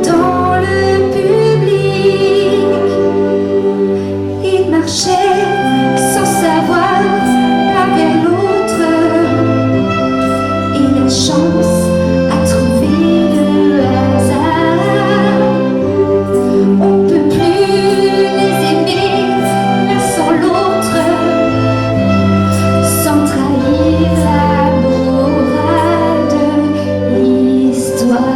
dans le public. Ils marchaient sans savoir l'un vers l'autre. Et la chance a trouvé le hasard. On peut plus les aimer l'un sans l'autre, sans trahir la morale de l'histoire.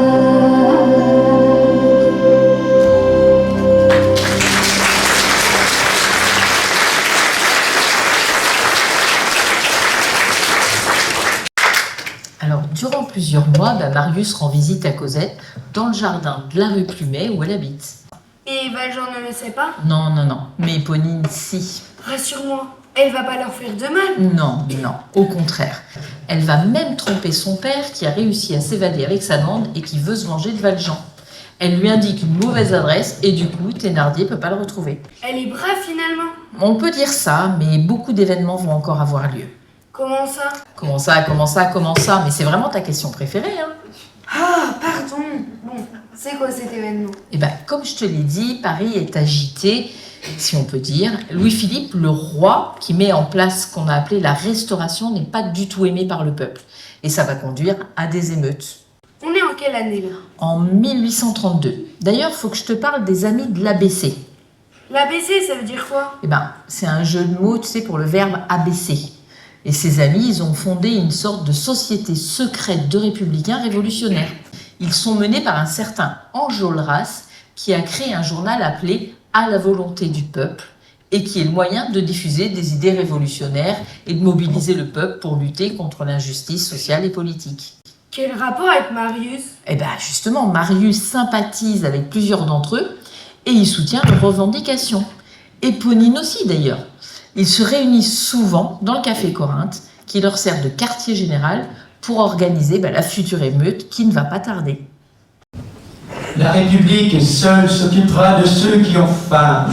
Alors, durant plusieurs mois, Marius rend visite à Cosette dans le jardin de la rue Plumet où elle habite. Et Valjean ne le sait pas? Non, mais Éponine, si. Rassure-moi, elle va pas leur faire de mal. Non, au contraire. Elle va même tromper son père qui a réussi à s'évader avec sa bande et qui veut se venger de Valjean. Elle lui indique une mauvaise adresse et du coup, Thénardier peut pas le retrouver. Elle est brave finalement. On peut dire ça, mais beaucoup d'événements vont encore avoir lieu. Comment ça? Comment ça? Mais c'est vraiment ta question préférée, hein? Ah, pardon. Bon, c'est quoi cet événement? Comme je te l'ai dit, Paris est agité, si on peut dire. Louis-Philippe, le roi, qui met en place ce qu'on a appelé la Restauration, n'est pas du tout aimé par le peuple. Et ça va conduire à des émeutes. On est en quelle année là? En 1832. D'ailleurs, il faut que je te parle des amis de l'ABC. L'ABC, ça veut dire quoi? C'est un jeu de mots, tu sais, pour le verbe abaisser. Et ses amis, ils ont fondé une sorte de société secrète de républicains révolutionnaires. Ils sont menés par un certain Enjolras, qui a créé un journal appelé « À la volonté du peuple » et qui est le moyen de diffuser des idées révolutionnaires et de mobiliser le peuple pour lutter contre l'injustice sociale et politique. Quel rapport avec Marius? Justement, Marius sympathise avec plusieurs d'entre eux et il soutient leurs revendications. Et Ponine aussi d'ailleurs. Ils se réunissent souvent dans le café Corinthe, qui leur sert de quartier général pour organiser la future émeute qui ne va pas tarder. La République seule s'occupera de ceux qui ont faim,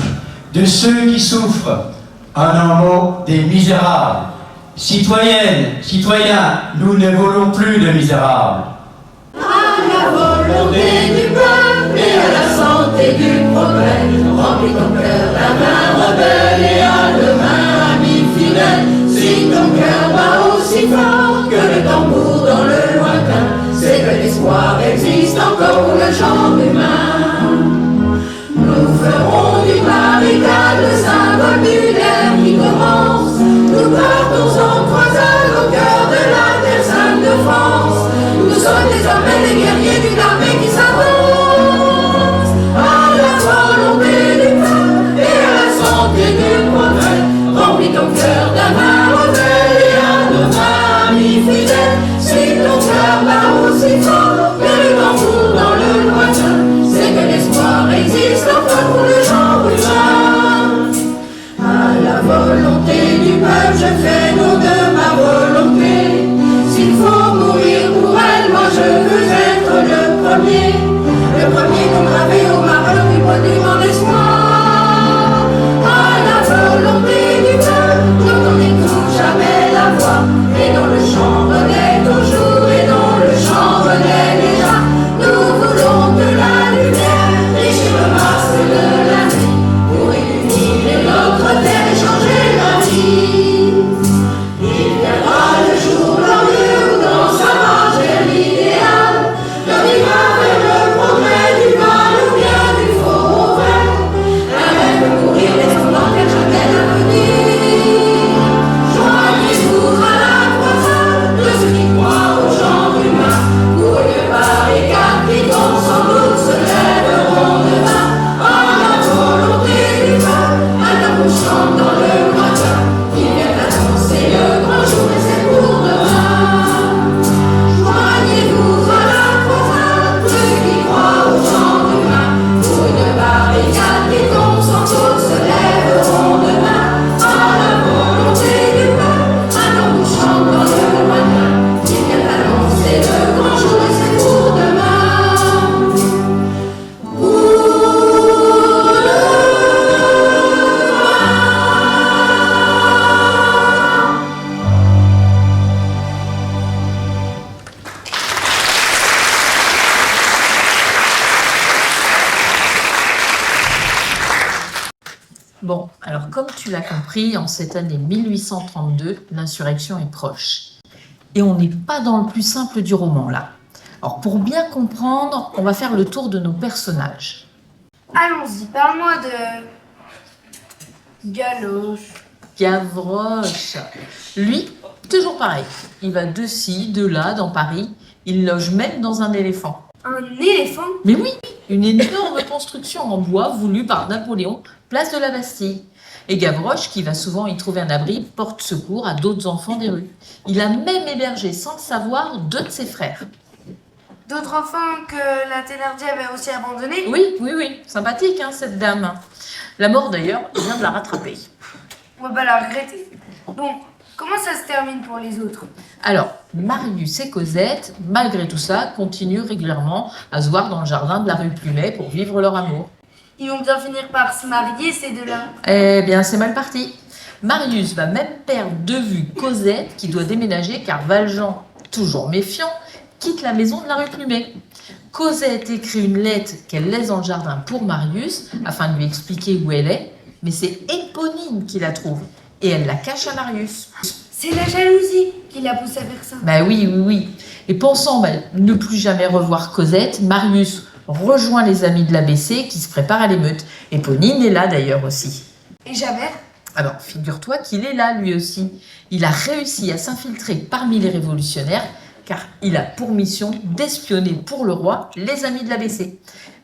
de ceux qui souffrent. En un mot, des misérables. Citoyennes, citoyens, nous ne voulons plus de misérables. À la volonté du peuple et à la santé du progrès, remplis ton cœur d'un vin rebelle et à demain, ami fidèle. Si ton cœur bat aussi fort que le tambour dans le lointain, c'est que l'espoir existe encore pour le genre humain. Nous ferons du barricade le symbole d'une ère qui commence. Nous partons en croisade au cœur de la terre sainte de France. Nous sommes désormais les guerriers d'une armée qui s'avance. À la volonté du peuple et à la santé du progrès, remplis ton cœur d'un vin rebelle et à demain, ami fidèle. Si ton cœur bat aussi fort que le tambour dans le lointain, c'est que l'espoir existe enfin pour le genre humain. À la volonté du peuple, je fais nom de ma volonté. S'il faut mourir pour elle, moi je veux être le premier nom gravé au marbre du monument d'espoir. À la volonté du peuple, dont on n'écoute jamais la voix, et dont le chant renaît toujours, et dont le chant renaît déjà. Nous voulons de la lumière, déchirer le masque de la nuit, pour illuminer notre terre et changer la vie. Il viendra le jour glorieux où dans sa marche vers l'idéal, l'homme ira vers le progrès du mal ou bien du faux au vrai. Un rêve peut courir descendant vers jamais l'avenir. Joignez-vous à la croisade de ceux qui croient au genre humain, pour une barricade qui tombe sans doute se lèveront demain. À la volonté du peuple, un tambour chante dans le lointain, qui vient annoncer le grand jour et c'est pour demain. Joignez-vous à la croisade de ceux qui croient au genre humain, pour une barricade qui tombe sans doute se lèveront demain. À la volonté du peuple, un tambour chante dans le lointain, qui vient annoncer le grand jour et c'est pour demain. Bon, alors comme tu l'as compris, en cette année 1832, l'insurrection est proche. Et on n'est pas dans le plus simple du roman, là. Alors pour bien comprendre, on va faire le tour de nos personnages. Allons-y, parle-moi de Galoche. Gavroche. Lui, toujours pareil. Il va de ci, de là, dans Paris. Il loge même dans un éléphant. Un éléphant? Mais oui, une énorme construction en bois voulue par Napoléon, place de la Bastille. Et Gavroche, qui va souvent y trouver un abri, porte secours à d'autres enfants des rues. Il a même hébergé, sans le savoir, 2 de ses frères. D'autres enfants que la Thénardier avait aussi abandonnés? Oui. Sympathique, hein, cette dame. La mort, d'ailleurs, vient de la rattraper. On va pas la regretter. Bon, comment ça se termine pour les autres? Alors, Marius et Cosette, malgré tout ça, continuent régulièrement à se voir dans le jardin de la rue Plumet pour vivre leur amour. Ils vont bien finir par se marier, ces deux-là. Eh bien, c'est mal parti. Marius va même perdre de vue Cosette, qui doit déménager car Valjean, toujours méfiant, quitte la maison de la rue Plumet. Cosette écrit une lettre qu'elle laisse dans le jardin pour Marius, afin de lui expliquer où elle est, mais c'est Éponine qui la trouve, et elle la cache à Marius. C'est la jalousie qui l'a poussé à faire ça. Bah oui. Et pensant ne plus jamais revoir Cosette, Marius rejoint les amis de l'ABC qui se préparent à l'émeute. Éponine est là d'ailleurs aussi. Et Javert? Alors, figure-toi qu'il est là lui aussi. Il a réussi à s'infiltrer parmi les révolutionnaires car il a pour mission d'espionner pour le roi les amis de l'ABC.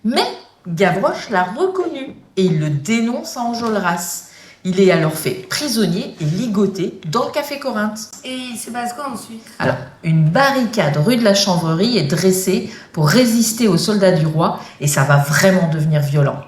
Mais Gavroche l'a reconnu et il le dénonce à Enjolras. Il est alors fait prisonnier et ligoté dans le café Corinthe. Et il se passe quoi ensuite? Alors, une barricade rue de la Chanvrerie est dressée pour résister aux soldats du roi et ça va vraiment devenir violent.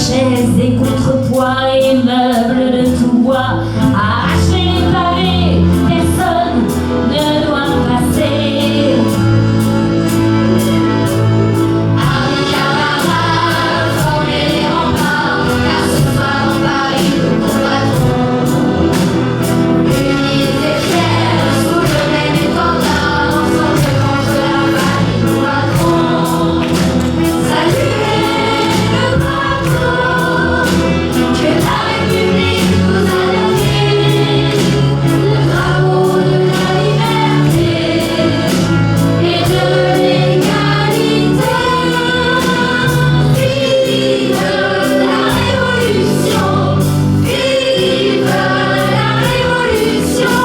chaises et contrepoids et meubles de tout bois. Arracher les pavés, personne ne doit passer. Avec camarades, former les remparts, car ce soir dans Paris nous combattrons. Unis et fiers, sous le même étendard, ensemble contre la famille nous battrons. Saluez le drapeau que la République nous a donné, le drapeau de la liberté et de l'égalité. Vive la Révolution, vive la Révolution.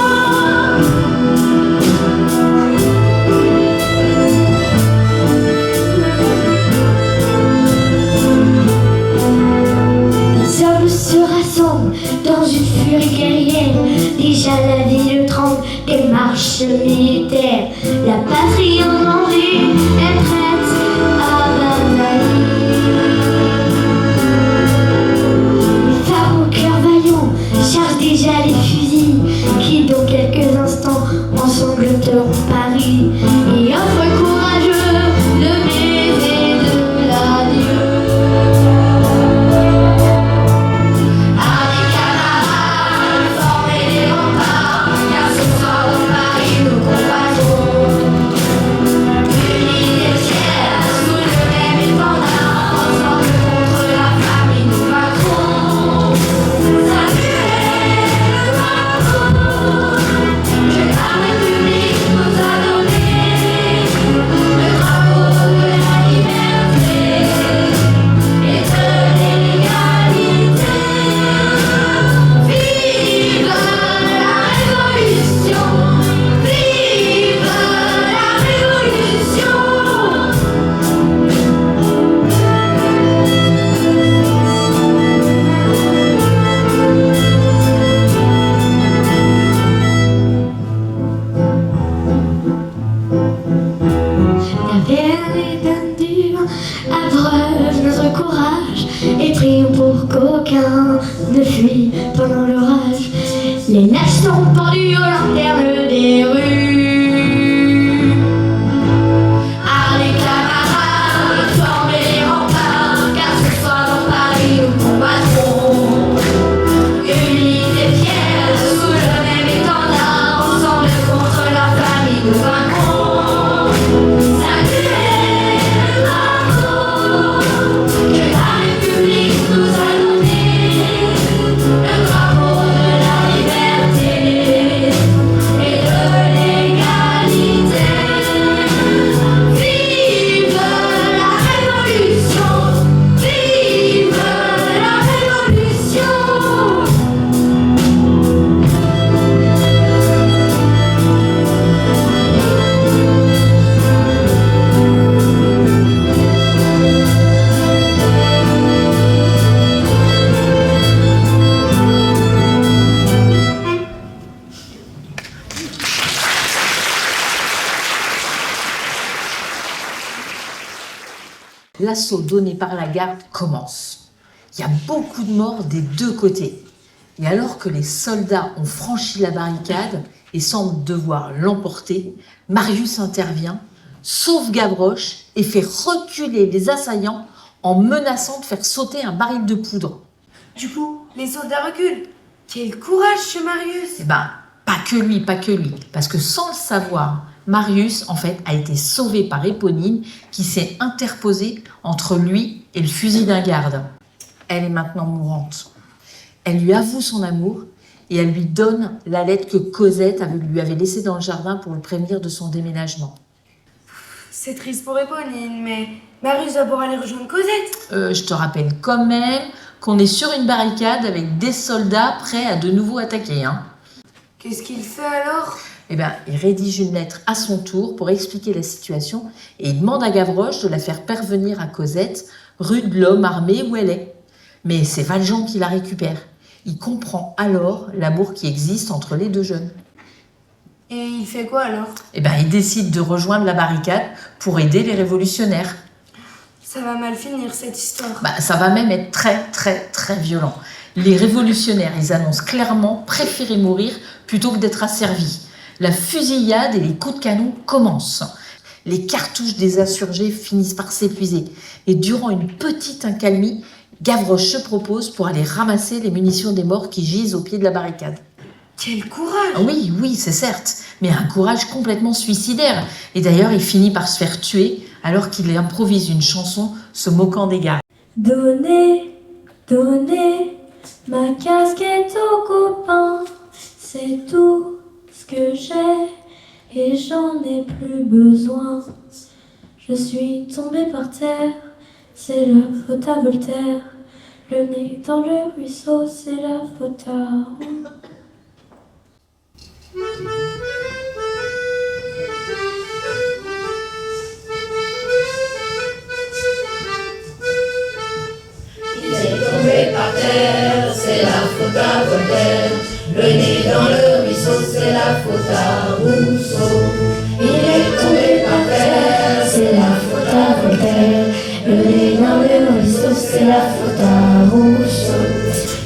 Les hommes se rassemblent dans une furie guerrière. Déjà la ville tremble des marches militaires. La patrie en danger est prête à batailler. Les femmes au cœur vaillant chargent déjà les fusils qui dans quelques instants ensanglanteront Paris et offrent courageux le baiser de l'adieu. Avec camarades, formez les remparts, car ce soir dans Paris nous combattrons. Unis et fiers, sous le même étendard, ensemble contre la famille nous battrons. Saluez le drapeau que la République nous a donné, le drapeau de la liberté et de l'égalité. Vive la Révolution, vive la Révolution. Taverne et donne du vin, abreuve notre courage et prions pour qu'aucun ne fuit pendant l'orage. Les lâches seront pendus aux lanternes des rues. Allez camarades, formez les remparts, car ce soir dans Paris nous combattrons. Unis et fiers, sous le même étendard, ensemble contre la famille nous vaincrons. Saluez le drapeau que la République nous a donné, le drapeau de la liberté et de l'égalité. Vive la Révolution, vive la Révolution. L'assaut donné par la garde commence. Il y a beaucoup de morts des deux côtés. Et alors que les soldats ont franchi la barricade et semblent devoir l'emporter, Marius intervient, sauve Gavroche et fait reculer les assaillants en menaçant de faire sauter un baril de poudre. Du coup, les soldats reculent. Quel courage, ce Marius! Eh ben, pas que lui, parce que sans le savoir, Marius, en fait, a été sauvé par Éponine qui s'est interposée entre lui et le fusil d'un garde. Elle est maintenant mourante. Elle lui avoue son amour et elle lui donne la lettre que Cosette lui avait laissée dans le jardin pour le prévenir de son déménagement. C'est triste pour Éponine, mais Marius va pouvoir aller rejoindre Cosette. Je te rappelle quand même qu'on est sur une barricade avec des soldats prêts à de nouveau attaquer. Qu'est-ce qu'il fait alors? Eh bien, il rédige une lettre à son tour pour expliquer la situation et il demande à Gavroche de la faire parvenir à Cosette, rue de l'Homme Armé où elle est. Mais c'est Valjean qui la récupère. Il comprend alors l'amour qui existe entre les deux jeunes. Et il fait quoi alors? Eh bien, il décide de rejoindre la barricade pour aider les révolutionnaires. Ça va mal finir cette histoire. Ça va même être très très très violent. Les révolutionnaires, ils annoncent clairement préférer mourir plutôt que d'être asservis. La fusillade et les coups de canon commencent. Les cartouches des insurgés finissent par s'épuiser. Et durant une petite accalmie, Gavroche se propose pour aller ramasser les munitions des morts qui gisent au pied de la barricade. Quel courage! Oui, c'est certes, mais un courage complètement suicidaire. Et d'ailleurs, il finit par se faire tuer alors qu'il improvise une chanson se moquant des gars. Donnez, donnez ma casquette aux copains, c'est tout ce que j'ai et j'en ai plus besoin. Je suis tombée par terre, c'est la faute à Voltaire. Le nez dans le ruisseau, c'est la faute à... Il est tombé par terre, c'est la faute à Voltaire. Le nez dans le ruisseau, c'est la faute à Rousseau. Il est tombé par terre, c'est la faute à Voltaire. Le nez dans le ruisseau, c'est la faute à Rousseau.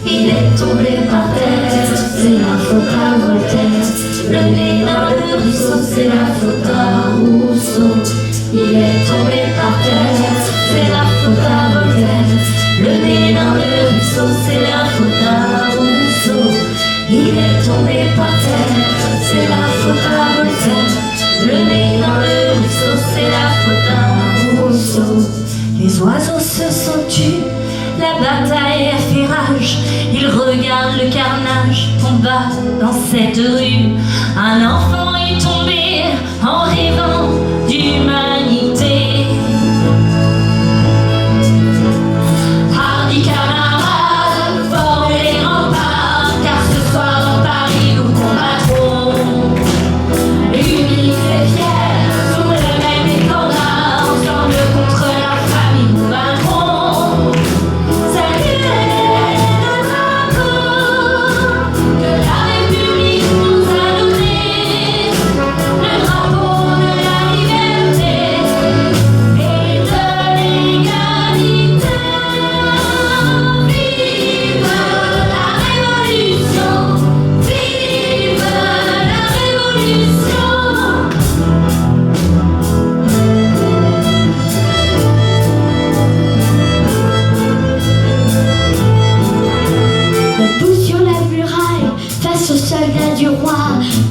Il est tombé par terre, c'est la faute à Voltaire. Le nez dans le ruisseau, c'est la faute à Rousseau. Il est tombé par terre, c'est la faute à Voltaire. Le nez dans le ruisseau, c'est la faute à Rousseau. Il est tombé par terre, c'est la faute à Voltaire. Le nez dans le ruisseau, c'est la faute à Rousseau. Les oiseaux se sont tus, la bataille a fait rage. Ils regardent le carnage en bas dans cette rue. Un enfant est tombé en rêvant d'humanité. Hardy camarades, formez les remparts, car ce soir dans Paris nous combattrons. Unis et fiers, sous le même étendard, ensemble contre la famille nous vaincrons. Saluez le drapeau que la République nous a donné, le drapeau de la liberté et de l'égalité. Vive la Révolution, vive la Révolution. Debout sur la muraille, face aux soldats du roi,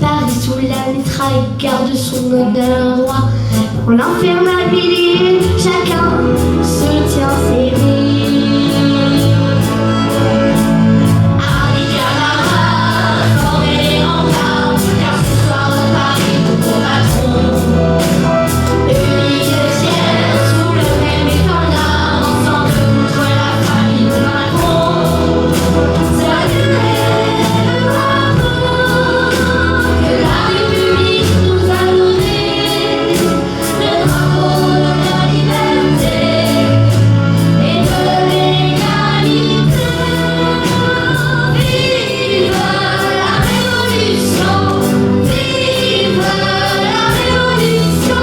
Paris sous la mitraille garde son honneur roi. Pour l'infernal pilier, chacun se tient serré. Hardy camarades, formez les remparts, car ce soir dans Paris nous combattrons. Unis et fiers, sous le même étendard, ensemble contre la famille nous vaincrons. Saluez le drapeau que la République nous a donné, le drapeau de la liberté et de l'égalité. Vive la Révolution, vive la Révolution.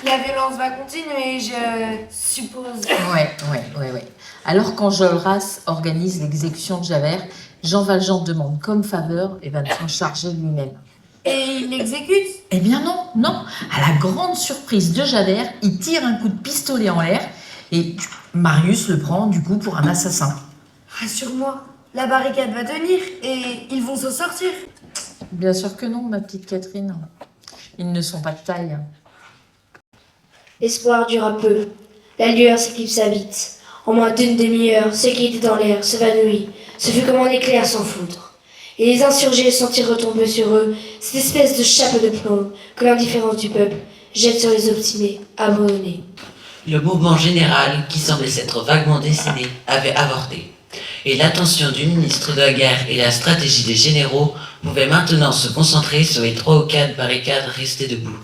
La violence va continuer, je suppose. Ouais. Alors qu'Enjolras organise l'exécution de Javert, Jean Valjean demande comme faveur et va s'en charger lui-même. Et il l'exécute? Eh bien non. À la grande surprise de Javert, il tire un coup de pistolet en l'air et Marius le prend du coup pour un assassin. Rassure-moi, la barricade va tenir et ils vont s'en sortir. Bien sûr que non, ma petite Catherine. Ils ne sont pas de taille. L'espoir dura peu. La lueur s'éclipsa vite. En moins d'une demi-heure, ce qui était dans l'air s'évanouit. Ce fut comme un éclair sans foudre. Et les insurgés sentirent retomber sur eux cette espèce de chape de plomb que l'indifférence du peuple jette sur les obstinés, abandonnés. Le mouvement général, qui semblait s'être vaguement dessiné, avait avorté. Et l'attention du ministre de la Guerre et la stratégie des généraux pouvaient maintenant se concentrer sur les 3 ou 4 barricades restées debout.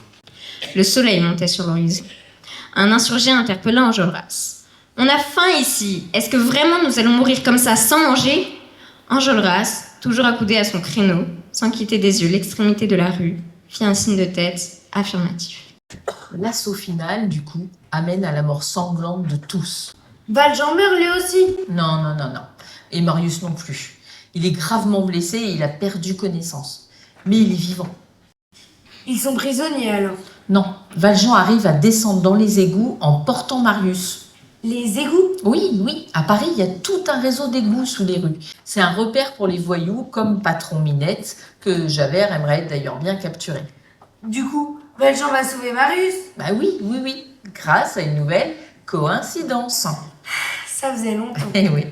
Le soleil montait sur l'horizon. Un insurgé interpella Enjolras. « On a faim ici. Est-ce que vraiment nous allons mourir comme ça sans manger ?» Enjolras, toujours accoudé à son créneau, sans quitter des yeux l'extrémité de la rue, fit un signe de tête affirmatif. L'assaut final, du coup, amène à la mort sanglante de tous. Valjean meurt lui aussi. Non. Et Marius non plus. Il est gravement blessé et il a perdu connaissance. Mais il est vivant. Ils sont prisonniers alors. Non, Valjean arrive à descendre dans les égouts en portant Marius. Les égouts? Oui. À Paris, il y a tout un réseau d'égouts sous les rues. C'est un repère pour les voyous comme Patron Minette, que Javert aimerait d'ailleurs bien capturer. Du coup, Valjean va sauver Marius? Bah oui. Grâce à une nouvelle coïncidence. Ça faisait longtemps. Eh oui.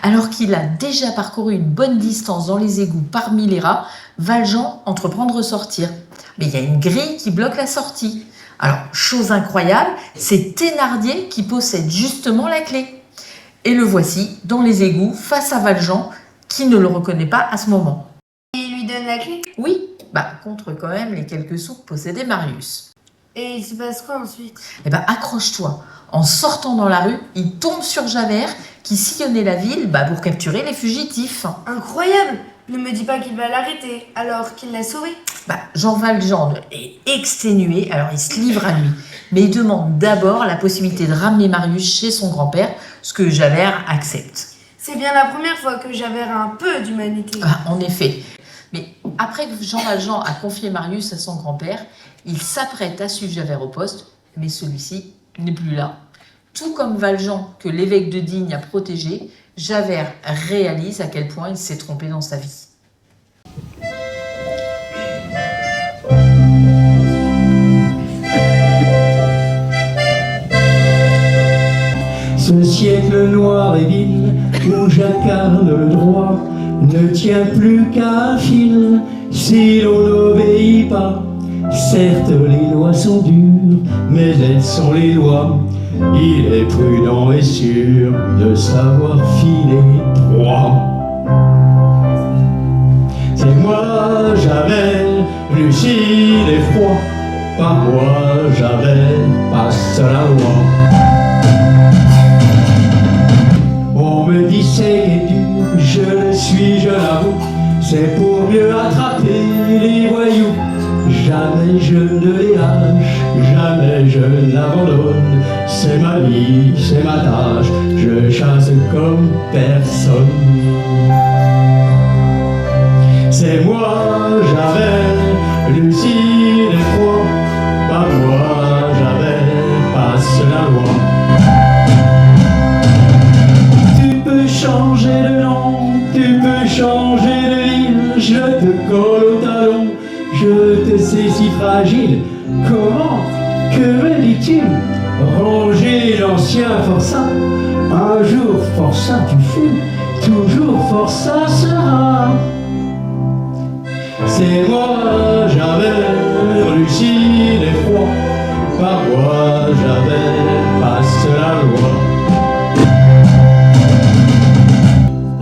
Alors qu'il a déjà parcouru une bonne distance dans les égouts parmi les rats, Valjean entreprend de ressortir. Mais il y a une grille qui bloque la sortie. Alors, chose incroyable, c'est Thénardier qui possède justement la clé. Et le voici dans les égouts face à Valjean, qui ne le reconnaît pas à ce moment. Et il lui donne la clé? Oui, contre quand même les quelques sous que possédait Marius. Et il se passe quoi ensuite? Accroche-toi. En sortant dans la rue, il tombe sur Javert, qui sillonnait la ville pour capturer les fugitifs. Incroyable! Ne me dis pas qu'il va l'arrêter, alors qu'il l'a sauvé. Jean Valjean est exténué, alors il se livre à lui. Mais il demande d'abord la possibilité de ramener Marius chez son grand-père, ce que Javert accepte. C'est bien la première fois que Javert a un peu d'humanité. En effet. Mais après que Jean Valjean a confié Marius à son grand-père, il s'apprête à suivre Javert au poste, mais celui-ci n'est plus là. Tout comme Valjean, que l'évêque de Digne a protégé, Javert réalise à quel point il s'est trompé dans sa vie. Ce siècle noir et vil où j'incarne le droit ne tient plus qu'à un fil si l'on n'obéit pas. Certes, les lois sont dures, mais elles sont les lois. Il est prudent et sûr de savoir filer droit. C'est moi, Javert, lucide et froid. Par moi, Javert, passe la loi. On me dit c'est dur, je le suis, je l'avoue. C'est pour mieux attraper les voyous. Jamais je ne les lâche, jamais je n'abandonne. C'est ma vie, c'est ma tâche, je chasse comme personne. C'est moi, Javert, lucide et froid. Par moi, Javert, passe la loi. Tu peux changer de nom, tu peux changer de ville, je te colle au talon. Je te sais si fragile, comment, que me dis-tu? Ranger l'ancien forçat, un jour forçat tu fus, toujours forçat sera. C'est moi, Javert, lucide et froid, par moi, Javert, passe la loi.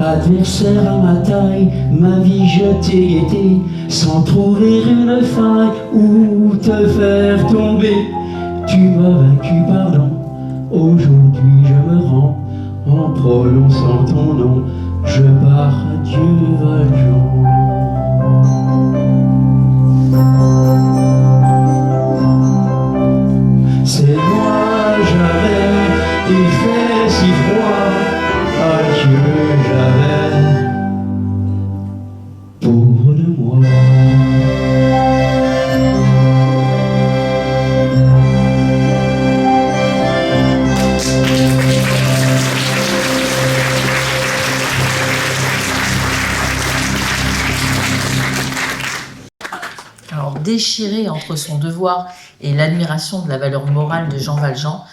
Adversaire à ma taille, ma vie je t'ai guetté, sans trouver une faille où te faire tomber. Tu m'as vaincu, pardon, aujourd'hui je me rends, en prononçant ton nom, je pars, adieu Valjean. C'est moi, Javert, il fait si froid, adieu Javert, pauvre de moi. Alors, déchiré entre son devoir et l'admiration de la valeur morale de Jean Valjean,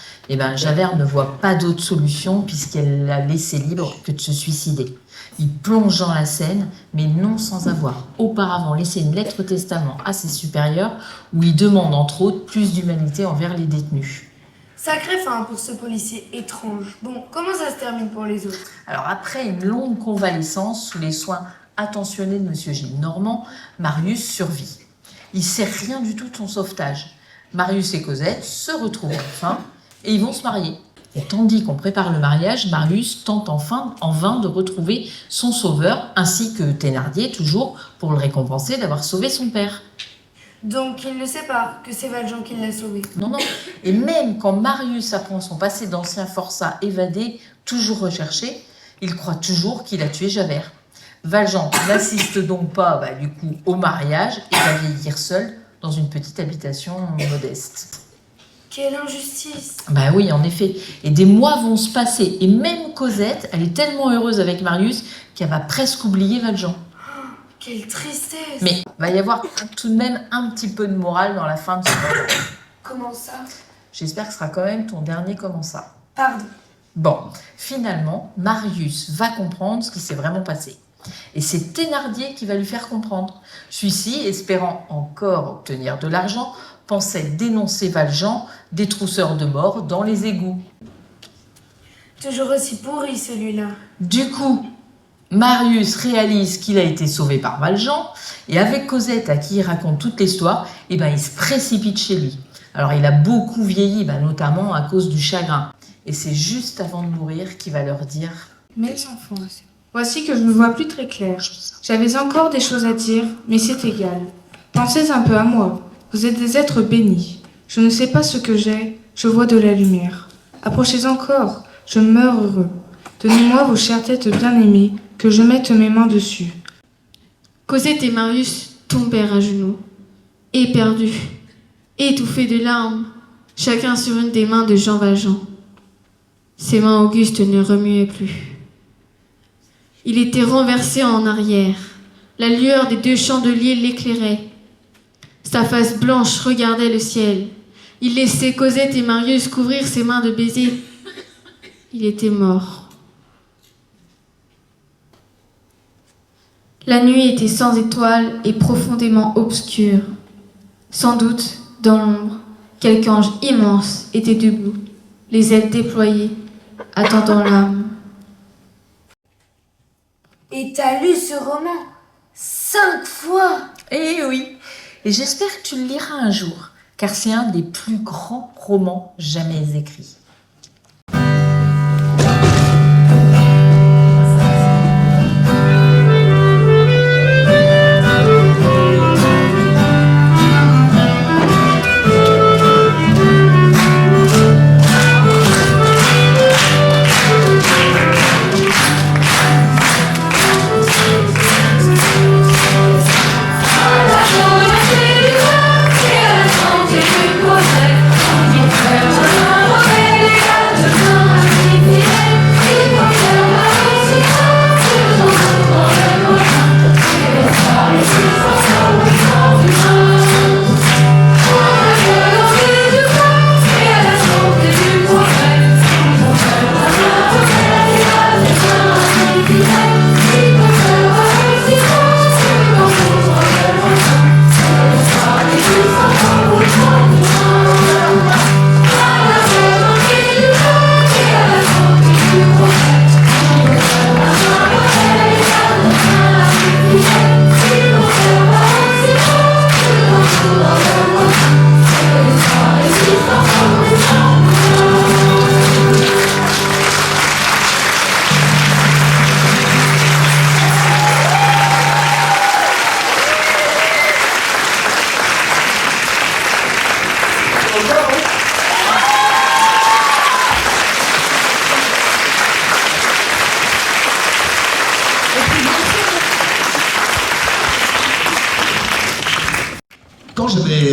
Javert ne voit pas d'autre solution puisqu'elle l'a laissé libre que de se suicider. Il plonge dans la Seine, mais non sans avoir auparavant laissé une lettre testament à ses supérieurs où il demande entre autres plus d'humanité envers les détenus. Sacré fin pour ce policier étrange. Bon, comment ça se termine pour les autres? Alors après une longue convalescence sous les soins attentionnés de M. Gillenormand, Marius survit. Il ne sait rien du tout de son sauvetage. Marius et Cosette se retrouvent enfin et ils vont se marier. Et tandis qu'on prépare le mariage, Marius tente enfin en vain de retrouver son sauveur, ainsi que Thénardier, toujours, pour le récompenser d'avoir sauvé son père. Donc il ne sait pas que c'est Valjean qui l'a sauvé. Non, non. Et même quand Marius apprend son passé d'ancien forçat évadé, toujours recherché, il croit toujours qu'il a tué Javert. Valjean n'assiste donc pas, du coup, au mariage et va vieillir seul dans une petite habitation modeste. Quelle injustice! Oui, en effet. Et des mois vont se passer. Et même Cosette, elle est tellement heureuse avec Marius qu'elle va presque oublier Valjean. Quelle tristesse! Mais il va y avoir tout de même un petit peu de morale dans la fin de ce roman. Comment ça? J'espère que ce sera quand même ton dernier comment ça. Pardon. Bon, finalement, Marius va comprendre ce qui s'est vraiment passé. Et c'est Thénardier qui va lui faire comprendre. Celui-ci, espérant encore obtenir de l'argent, pensait dénoncer Valjean, détrousseur de morts, dans les égouts. Toujours aussi pourri celui-là. Du coup, Marius réalise qu'il a été sauvé par Valjean, et avec Cosette, à qui il raconte toute l'histoire, il se précipite chez lui. Alors il a beaucoup vieilli, notamment à cause du chagrin. Et c'est juste avant de mourir qu'il va leur dire « Mes enfants, voici que je ne vois plus très clair. J'avais encore des choses à dire, mais c'est égal. Pensez un peu à moi. Vous êtes des êtres bénis. Je ne sais pas ce que j'ai, je vois de la lumière. Approchez encore, je meurs heureux. Donnez-moi vos chères têtes bien-aimées, que je mette mes mains dessus. » Cosette et Marius tombèrent à genoux, éperdus, étouffés de larmes, chacun sur une des mains de Jean Valjean. Ses mains augustes ne remuaient plus. Il était renversé en arrière. La lueur des 2 chandeliers l'éclairait. Sa face blanche regardait le ciel. Il laissait Cosette et Marius couvrir ses mains de baisers. Il était mort. La nuit était sans étoiles et profondément obscure. Sans doute, dans l'ombre, quelque ange immense était debout, les ailes déployées, attendant l'âme. Et t'as lu ce roman 5 fois? Eh oui, et j'espère que tu le liras un jour, car c'est un des plus grands romans jamais écrits. Quand j'avais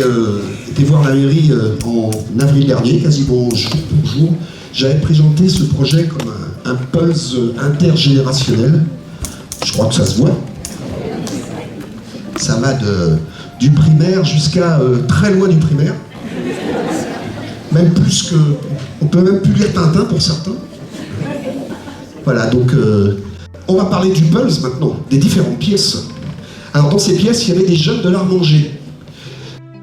été voir la mairie en avril dernier, quasiment jour pour jour, j'avais présenté ce projet comme un pulse intergénérationnel. Je crois que ça se voit. Ça va du primaire jusqu'à très loin du primaire. Même plus que... On peut même plus lire Tintin pour certains. Voilà, donc on va parler du pulse maintenant, des différentes pièces. Alors dans ces pièces, il y avait des jeunes de l'Armanger.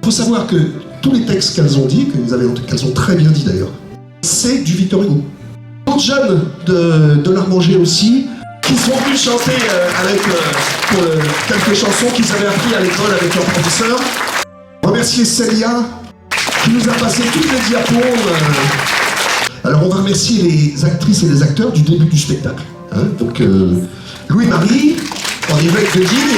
Il faut savoir que tous les textes qu'elles ont dit, qu'elles ont très bien dit d'ailleurs, c'est du Victor Hugo. D'autres jeunes de l'Armanger aussi, qui sont venus chanter avec quelques chansons qu'ils avaient appris à l'école avec leur professeur. Remercier Célia, qui qui nous a passé toutes les diapos. Alors on va remercier les actrices et les acteurs du début du spectacle. Hein. Donc Louis-Marie, en évêque de Digne.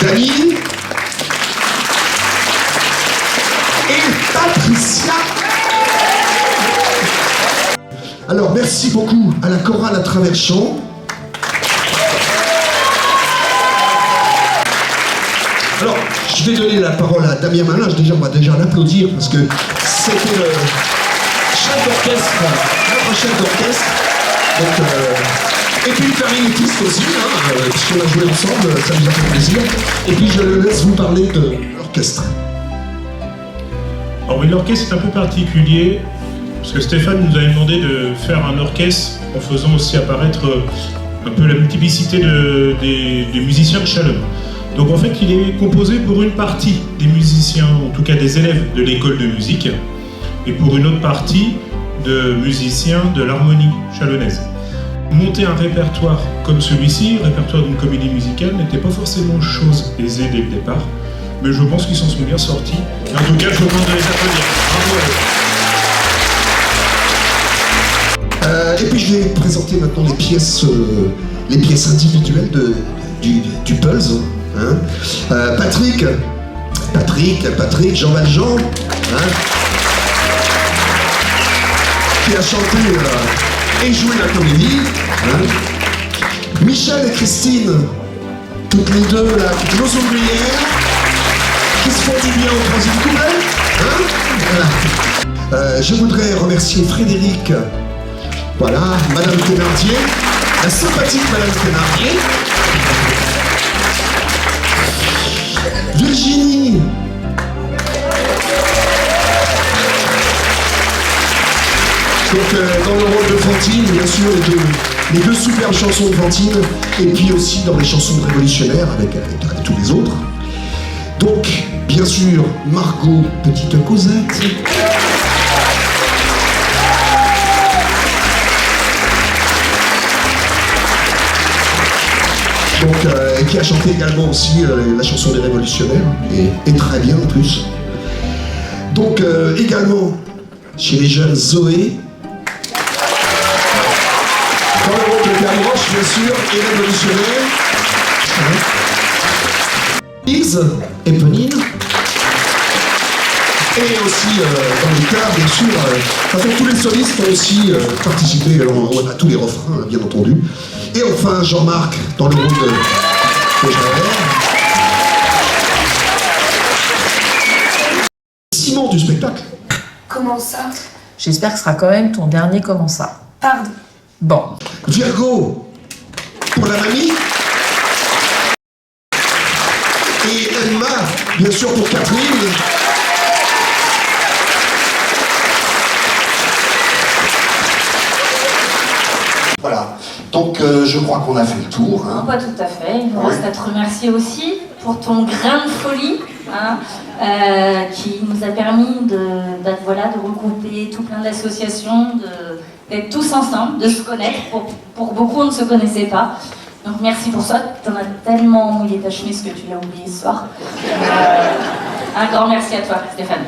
Dany. Et Patricia. Alors merci beaucoup à la chorale à travers champs. Alors, je vais donner la parole à Damien Malin. On va déjà l'applaudir parce que c'était le chef d'orchestre, notre chef d'orchestre. Donc, et puis le clarinettiste aussi, puisqu'on a joué ensemble, ça nous a fait plaisir. Et puis je le laisse vous parler de l'orchestre. Alors oui, l'orchestre est un peu particulier, parce que Stéphane nous avait demandé de faire un orchestre en faisant aussi apparaître un peu la multiplicité des musiciens de Châlons. Donc en fait, il est composé pour une partie des musiciens, en tout cas des élèves de l'école de musique, et pour une autre partie de musiciens de l'harmonie chalonnaise. Monter un répertoire comme celui-ci, répertoire d'une comédie musicale, n'était pas forcément chose aisée dès le départ, mais je pense qu'ils s'en sont bien sortis. Et en tout cas, je vous demande de les applaudir. Bravo à eux. Et puis je vais présenter maintenant les pièces individuelles du Pulse. Hein. Patrick, Jean Valjean, hein, qui a chanté et joué la comédie. Hein. Michel et Christine, toutes les deux là, nos ouvrières, qui se font du bien au troisième couplet. Hein. Voilà. Je voudrais remercier Frédéric, voilà, Madame Thénardier, la sympathique Madame Thénardier. Virginie. Donc dans le rôle de Fantine, bien sûr, les deux superbes chansons de Fantine, et puis aussi dans les chansons de Révolutionnaire avec tous les autres. Donc, bien sûr, Margot, petite Cosette. Donc, qui a chanté également aussi la chanson des Révolutionnaires, et très bien en plus. Donc, également, chez les jeunes, Zoé. Dans le rôle de Gavroche, bien sûr, et Révolutionnaire. Lise et Ponine. Et aussi, dans le chœur, bien sûr, tous les solistes ont aussi participé à tous les refrains, bien entendu. Et enfin, Jean-Marc, dans le rôle de Javert. Simon du spectacle. Comment ça? J'espère que ce sera quand même ton dernier comment ça. Pardon. Bon. Virgo, pour la mamie. Et Emma, bien sûr, pour Catherine. Voilà. Donc, je crois qu'on a fait le tour. Hein. Pas tout à fait. Il nous reste à te remercier aussi pour ton grain de folie, hein, qui nous a permis de regrouper tout plein d'associations, d'être tous ensemble, de se connaître. Pour beaucoup, on ne se connaissait pas. Donc merci pour ça. Tu en as tellement mouillé ta chemise que tu l'as oublié ce soir. Un grand merci à toi, Stéphane.